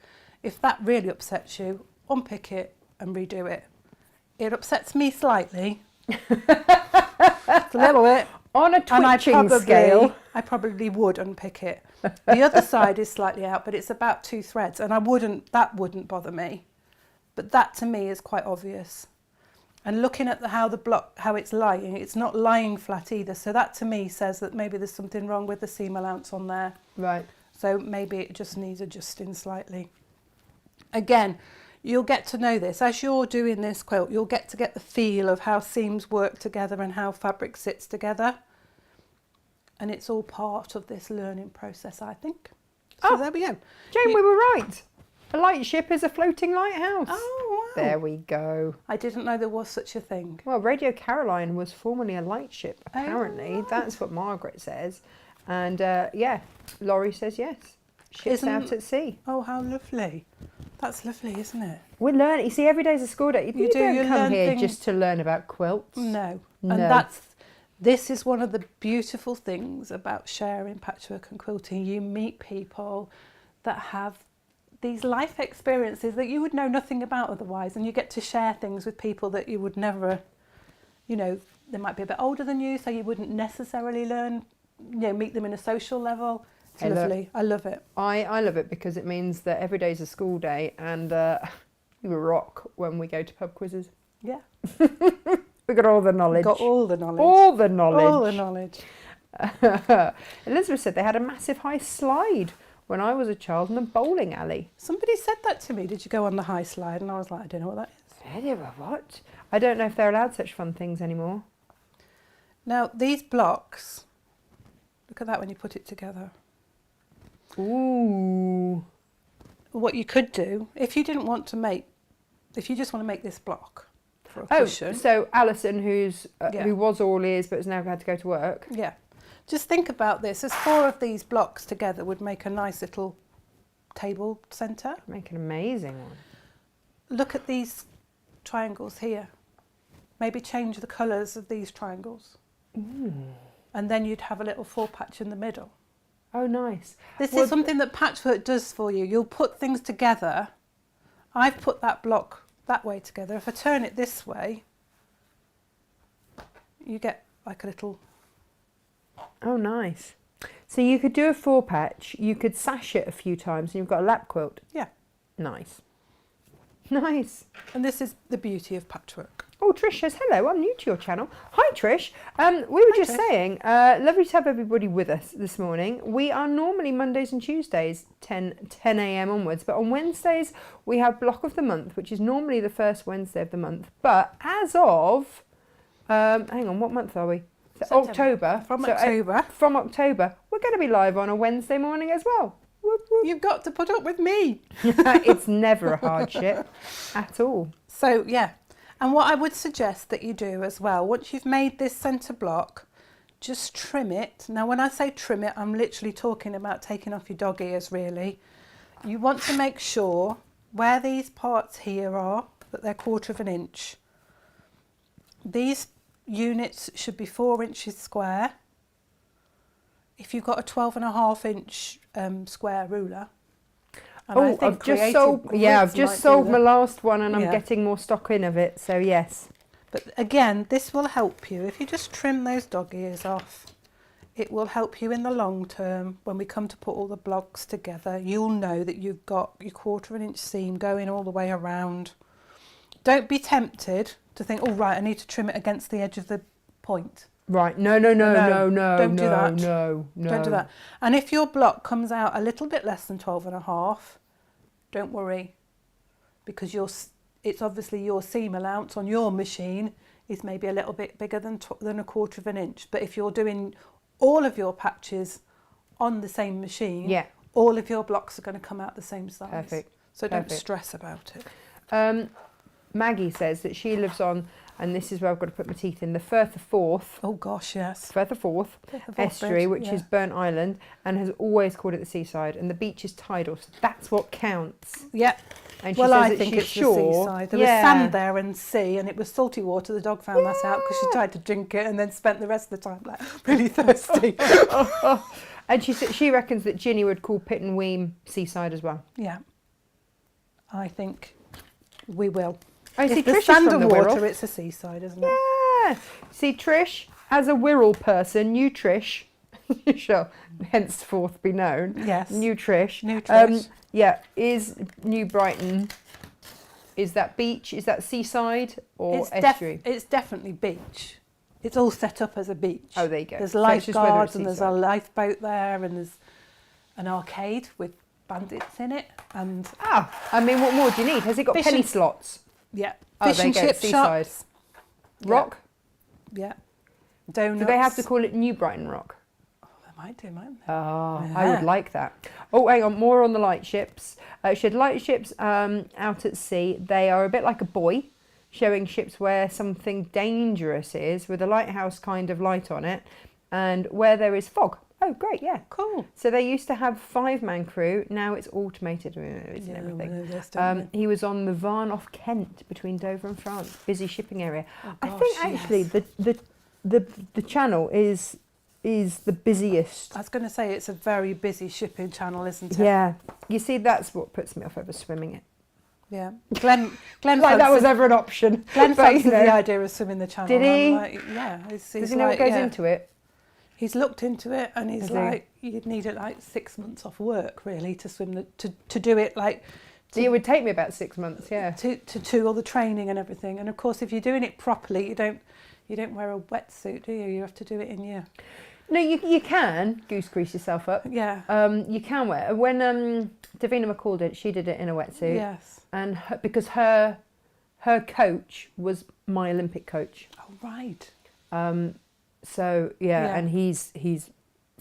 that really upsets you, unpick it and redo it. It upsets me slightly. It's a little bit. On a And twitching scale. I probably would unpick it. The other side is slightly out, but it's about 2 threads, and that wouldn't bother me. But that to me is quite obvious. And looking at how it's lying, it's not lying flat either. So that to me says that maybe there's something wrong with the seam allowance on there. Right. So maybe it just needs adjusting slightly. Again, you'll get to know this. As you're doing this quilt, you'll get the feel of how seams work together and how fabric sits together. And it's all part of this learning process, I think. So there we go. Jane, we were right. A lightship is a floating lighthouse. Oh, wow. There we go. I didn't know there was such a thing. Well, Radio Caroline was formerly a lightship, Oh, apparently. right. That's what Margaret says. And yeah, Laurie says yes. Ships out at sea. Oh, how lovely. That's lovely, isn't it? We learn. You see, every day's a school day. You don't you come learn here things- just to learn about quilts. No. No. And this is one of the beautiful things about sharing patchwork and quilting. You meet people that have these life experiences that you would know nothing about otherwise, and you get to share things with people that you would never, you know, they might be a bit older than you, so you wouldn't necessarily meet them in a social level. It's lovely. I love it. I love it because it means that every day's a school day, and we rock when we go to pub quizzes. Yeah. We got all the knowledge. Got all the knowledge. All the knowledge. All the knowledge. Elizabeth said they had a massive high slide when I was a child in a bowling alley. Somebody said that to me. Did you go on the high slide? And I was like, I don't know what that is. What? I don't know if they're allowed such fun things anymore. Now, these blocks, look at that when you put it together. Ooh. What you could do, if you just want to make this block for a cushion. So Alison, who was all ears but has now had to go to work. Yeah. Just think about this. There's 4 of these blocks together would make a nice little table centre. Make an amazing one. Look at these triangles here. Maybe change the colours of these triangles. And then you'd have a little 4 patch in the middle. Oh, nice. This is something that patchwork does for you. You'll put things together. I've put that block that way together. If I turn it this way, you get like a little... Oh, nice. So you could do a 4 patch, you could sash it a few times, and you've got a lap quilt. Yeah. Nice. Nice. And this is the beauty of patchwork. Oh, Trish says, hello, I'm new to your channel. Hi, Trish. We were just Trish. saying, lovely to have everybody with us this morning. We are normally Mondays and Tuesdays, 10 a.m. onwards. But on Wednesdays, we have Block of the Month, which is normally the first Wednesday of the month. But as of, hang on, what month are we? So October. From So, October. From October, we're going to be live on a Wednesday morning as well. Whoop, whoop. You've got to put up with me. It's never a hardship at all. So, yeah. And what I would suggest that you do as well, once you've made this centre block, just trim it. Now, when I say trim it, I'm literally talking about taking off your dog ears, really. You want to make sure where these parts here are, that they're 1/4 inch. These units should be 4 inches square. If you've got a 12.5 inch square ruler. And I think I've just sold my last one and I'm getting more stock in of it, so yes. But again, this will help you. If you just trim those dog ears off, it will help you in the long term. When we come to put all the blocks together, you'll know that you've got your 1/4 inch seam going all the way around. Don't be tempted to think, oh right, I need to trim it against the edge of the point. Right, no. Don't do that. No. Don't do that. And if your block comes out a little bit less than 12.5, don't worry, because it's obviously your seam allowance on your machine is maybe a little bit bigger than a 1/4 inch. But if you're doing all of your patches on the same machine, all of your blocks are going to come out the same size. Perfect. So don't stress about it. Maggie says that she lives on, and this is where I've got to put my teeth in, the Firth of Forth. Oh gosh, yes. Firth of Forth estuary, which is Burnt Island, and has always called it the seaside, and the beach is tidal, so that's what counts. Yeah. And she Well, says I that think she's it's sure, the seaside. There was sand there and sea, and it was salty water. The dog found that out because she tried to drink it and then spent the rest of the time like really thirsty. And she reckons that Ginny would call Pitt and Weem seaside as well. Yeah. I think we will. I see If the Trish sand is from and the water, Wirral. it's a seaside, isn't it? Yeah. See, Trish, as a Wirral person, new Trish, shall henceforth be known. Yes. New Trish. New Trish. Is New Brighton, is that beach, is that seaside or estuary? It's definitely beach. It's all set up as a beach. Oh, there you go. There's So it's just whether lifeguards it's and there's a lifeboat there and there's an arcade with bandits in it and I mean, what more do you need? Has it got penny slots? yeah, Oh, fish there and you go, chip seaside. shops. Rock? Yeah. Donuts. Do they have to call it New Brighton Rock? Oh, they might do, mightn't they? Oh, Yeah. I would like that. Oh, hang on, more on the lightships. She had lightships out at sea. They are a bit like a buoy, showing ships where something dangerous is, with a lighthouse kind of light on it, and where there is fog. Oh, great, yeah. Cool. So they used to have 5-man crew. Now it's automated and everything. He was on the Varn off Kent between Dover and France. Busy shipping area. Oh, I think actually the channel is the busiest. I was going to say it's a very busy shipping channel, isn't it? Yeah. You see, that's what puts me off over swimming it. Yeah. Glenn Like that was ever an option. Glenn But, fancied you know. the idea of swimming the channel. Did he? I'm like, yeah. Does he know what goes into it? He's looked into it and he's Has he? like, you'd need it like 6 months off work really to swim to do it like. It would take me about 6 months, yeah. To do all the training and everything. And of course, if you're doing it properly, you don't wear a wetsuit, do you? You have to do it in your. No, you can goose grease yourself up. Yeah. You can wear when Davina McCall did. She did it in a wetsuit. Yes. And because her coach was my Olympic coach. Oh right. So yeah, and he's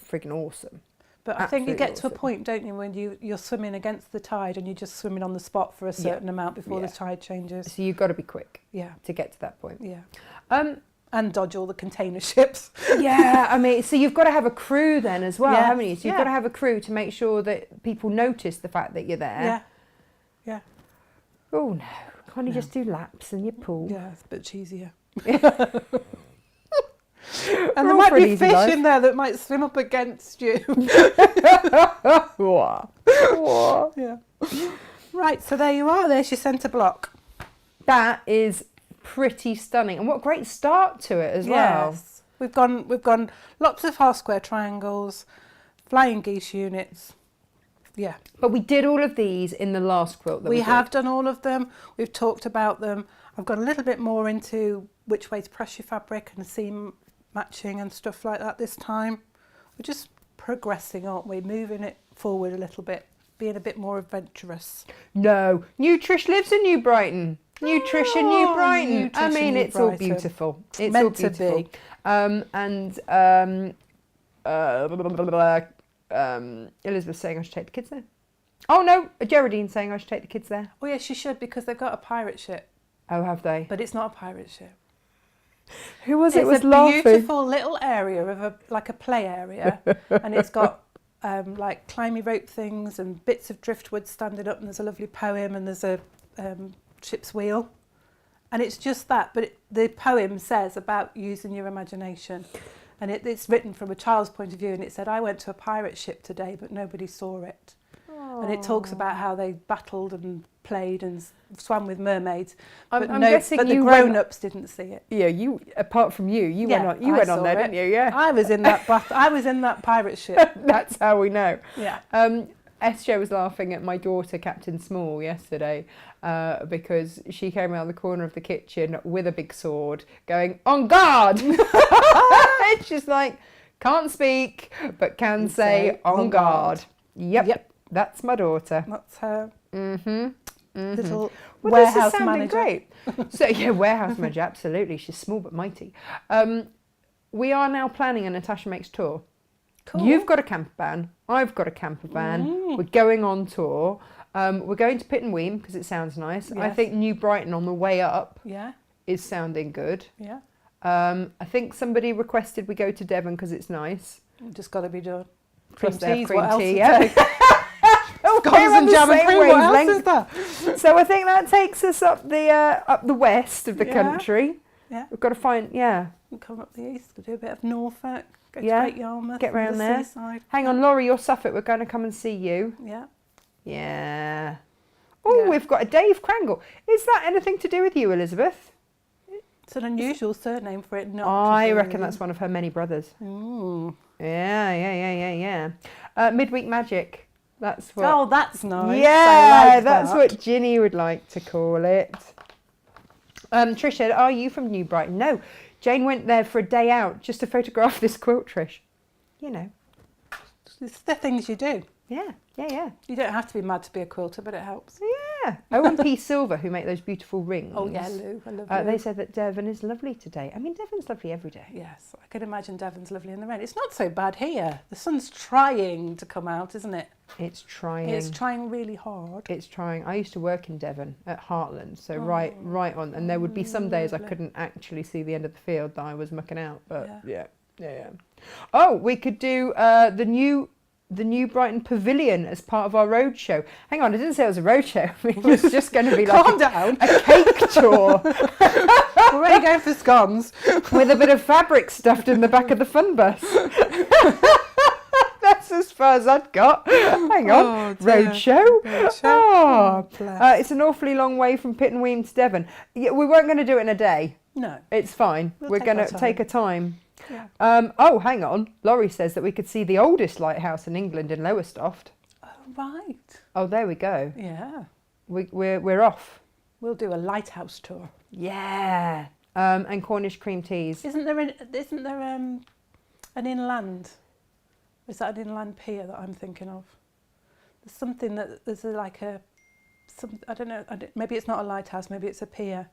friggin' awesome. But I think you Absolutely get to a awesome. point, don't you, when you're swimming against the tide and you're just swimming on the spot for a certain amount before the tide changes. So you've got to be quick. Yeah. To get to that point. Yeah. And dodge all the container ships. yeah, I mean, so you've got to have a crew then as well, Yeah. haven't you? So you've Yeah. got to have a crew to make sure that people notice the fact that you're there. Yeah. Yeah. Oh no, can't you just do laps in your pool? Yeah, it's a bit cheesier. We're And there all might pretty be easy fish life. in there that might swim up against you. Yeah. Right, so there you are. There's your centre block. That is pretty stunning, and what a great start to it as well. Yes. We've gone lots of half square triangles, flying geese units. Yeah. But we did all of these in the last quilt that we We did. have done all of them. We've talked about them. I've got a little bit more into which way to press your fabric and seam matching and stuff like that this time. We're just progressing, aren't we? Moving it forward a little bit, being a bit more adventurous. No, New Trish lives in New Brighton. New Trish in New Brighton. New I Trish mean, in New it's all Brighton. beautiful. It's Meant all to beautiful. be. Elizabeth's saying I should take the kids there. Oh no, Geraldine's saying I should take the kids there. Oh yes, you should, because they've got a pirate ship, Oh, have they? but it's not a pirate ship. Who was it? It's Was a laughing? beautiful little area of a play area, and it's got like climby rope things and bits of driftwood standing up, and there's a lovely poem, and there's a ship's wheel, and it's just that. But the poem says about using your imagination, and it's written from a child's point of view, and it said, "I went to a pirate ship today, but nobody saw it." And it talks about how they battled and played and swam with mermaids, I'm but guessing the you went- grown-ups didn't see it. Yeah, you. Apart from you, you Yeah, went on. You I went on saw there, it. didn't you? Yeah. I was in that I was in that pirate ship. That's how we know. Yeah. SJ was laughing at my daughter, Captain Small, yesterday because she came around the corner of the kitchen with a big sword, going on guard. And she's like, can't speak, but can say on guard. Yep. That's my daughter. That's her little Well, warehouse this is sounding manager. great. So yeah, warehouse manager, absolutely. She's small but mighty. We are now planning a Natasha Makes tour. Cool. You've got a camper van. I've got a camper van. We're going on tour. We're going to Pitt and Weem because it sounds nice. I Yes. think New Brighton on the way up Yeah, is sounding good. yeah. I think somebody requested we go to Devon because it's nice. Just got to be done. Plus they have teas, cream what else tea, is yeah. there? Oh, Scones we're on and the jam and same cream. What else wavelength. is there? So I think that takes us up the west of the Yeah. country. Yeah. We've got to find, We'll come up the east. We'll do a bit of Norfolk. Go Yeah. to Great Yarmouth. Get and round the there. Seaside. Hang on, Laurie, you're Suffolk. We're going to come and see you. Yeah. Yeah. Oh, Yeah. we've got a Dave Crangle. Is that anything to do with you, Elizabeth? It's an unusual surname for it not. I to be. reckon that's one of her many brothers. Ooh. Yeah. Midweek Magic. That's what. Oh, that's nice. Yeah, I like that's that. what Ginny would like to call it. Trish, are you from New Brighton? No. Jane went there for a day out just to photograph this quilt, Trish. You know. It's the things you do. Yeah. You don't have to be mad to be a quilter, but it helps. Yeah. O&P Silver, who make those beautiful rings. Oh yeah, Lou. I love Lou. They said that Devon is lovely today. I mean, Devon's lovely every day. Yes, I can imagine Devon's lovely in the rain. It's not so bad here. The sun's trying to come out, isn't it? It's trying. It's trying really hard. It's trying. I used to work in Devon at Heartland, so right on. And there would be some days I lovely. couldn't actually see the end of the field that I was mucking out. But yeah. Oh, we could do the New Brighton Pavilion as part of our road show. Hang on, I didn't say it was a road show. It was just going to be like Calm down. a cake tour We're already going for scones. with a bit of fabric stuffed in the back of the fun bus. That's as far as I'd got. Hang on. Oh, dear. Road show. Road show. Oh, bless. it's an awfully long way from Pitt and Weem to Devon. Yeah, we weren't going to do it in a day. No. It's fine. We'll We're take going our to time. take a time. Yeah. Oh, hang on. Laurie says that we could see the oldest lighthouse in England in Lowestoft. Oh, right. Oh, there we go. Yeah. We're off. We'll do a lighthouse tour. Yeah. And Cornish cream teas. Isn't there an inland? Is that an inland pier that I'm thinking of? There's something that I don't know. Maybe it's not a lighthouse. Maybe it's a pier.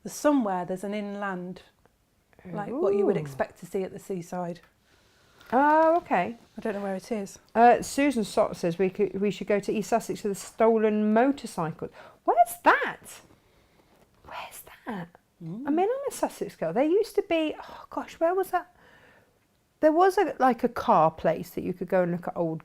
There's an inland, like what you would Ooh. expect to see at the seaside. Oh, okay. I don't know where it is. Susan Sott says we should go to East Sussex for the stolen motorcycles. Where's that? I mean, I'm a Sussex girl. There used to be, oh gosh, where was that? There was a car place that you could go and look at old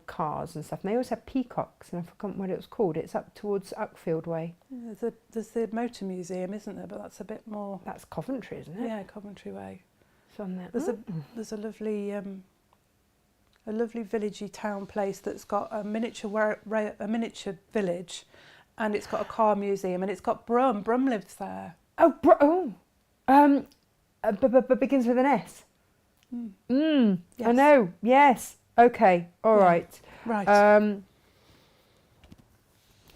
cars and stuff. And they always had peacocks, and I forgot what it was called. It's up towards Uckfield way. There's the motor museum, isn't there? But that's a bit more. That's Coventry, isn't it? Yeah, Coventry way. It's on there. There's a lovely villagey town place that's got a miniature village, and it's got a car museum, and it's got Brum. Brum lives there. Begins with an S. Yes. I know. Yes. Okay. All right. Right.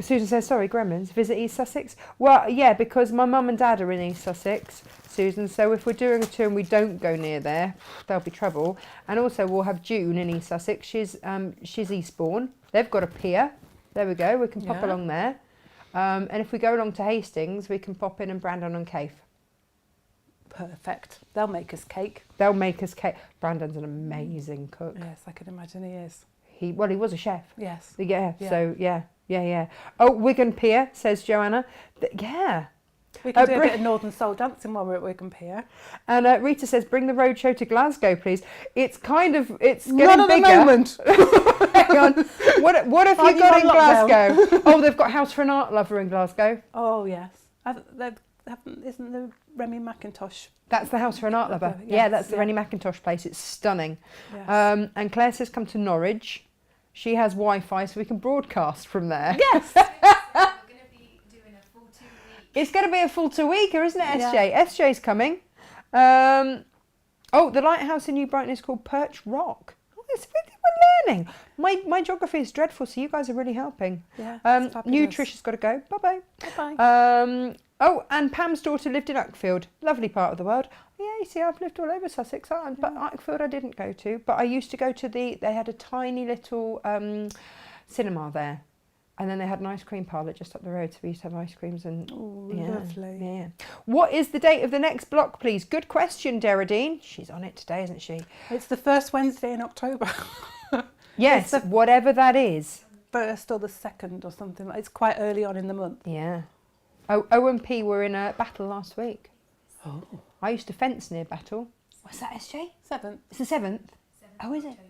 Susan says, sorry, Gremlins, visit East Sussex? Well, yeah, because my mum and dad are in East Sussex, Susan, so if we're doing a tour and we don't go near there, there'll be trouble. And also we'll have June in East Sussex. She's Eastbourne. They've got a pier. There we go. We can pop along there. And if we go along to Hastings, we can pop in and Brandon on Cave. Perfect. They'll make us cake. They'll make us cake. Brandon's an amazing cook. Yes, I can imagine he is. He was a chef. Yes. Yeah. So yeah. Oh, Wigan Pier, says Joanna. Yeah. We can do a bit of Northern Soul dancing while we're at Wigan Pier. And Rita says, bring the roadshow to Glasgow, please. It's getting Not bigger. at the moment. Hang on. What have you got in Glasgow? Oh, they've got House for an Art Lover in Glasgow. Oh, yes. Isn't the Remy McIntosh? That's the House for an Art Lover. Yes, Yeah, that's the Remy McIntosh place. It's stunning. Yes. And Claire says, come to Norwich. She has Wi-Fi, so we can broadcast from there. Yes. It's going to be a full 2 weeker, isn't it, SJ? Yeah. SJ's coming. The lighthouse in New Brighton is called Perch Rock. Oh, we're learning. My geography is dreadful, so you guys are really helping. Yeah, New Trisha's got to go. Bye-bye. Bye-bye. And Pam's daughter lived in Uckfield. Lovely part of the world. Yeah, you see, I've lived all over Sussex. But Uckfield I didn't go to. But I used to go to they had a tiny little cinema there. And then they had an ice cream parlour just up the road, so we used to have ice creams and Lovely. Yeah. What is the date of the next block, please? Good question, Deradine. She's on it today, isn't she? It's the first Wednesday in October. Yes, whatever that is. First or the second or something. It's quite early on in the month. Yeah. O&P were in a battle last week. Oh. I used to fence near Battle. What's that, SJ? 7th. It's the 7th? 7th Oh, is it? October.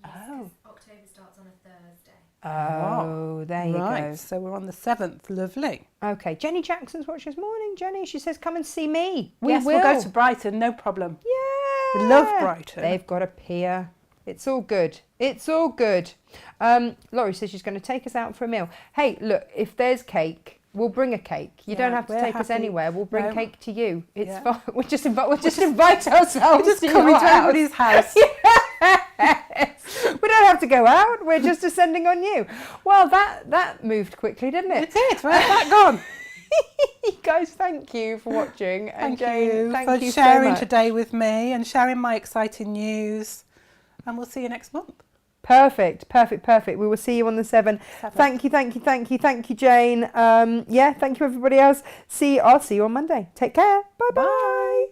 Yes, Oh. October starts on a Thursday. Oh, there you Right, go. so we're on the 7th. Lovely. Okay, Jenny Jackson's watching us. Morning, Jenny. She says, come and see me. Yes, we'll go to Brighton, no problem. Yeah. We love Brighton. They've got a pier. It's all good. It's all good. Laurie says she's going to take us out for a meal. Hey, look, if there's cake, we'll bring a cake. You don't have to take us anywhere. We'll bring cake to you. It's fine. We'll just invite ourselves. We're just coming to everybody's house. We don't have to go out. We're just descending on you. Well, that moved quickly, didn't it? It did. Where's that gone? Guys, thank you for watching. And Jane, Thank you for so sharing much. today with me and sharing my exciting news. And we'll see you next month. Perfect. We will see you on the 7th. Thank you, Jane. Thank you, everybody else. I'll see you on Monday. Take care. Bye-bye.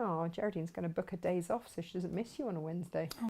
Oh, Geraldine's going to book her days off so she doesn't miss you on a Wednesday.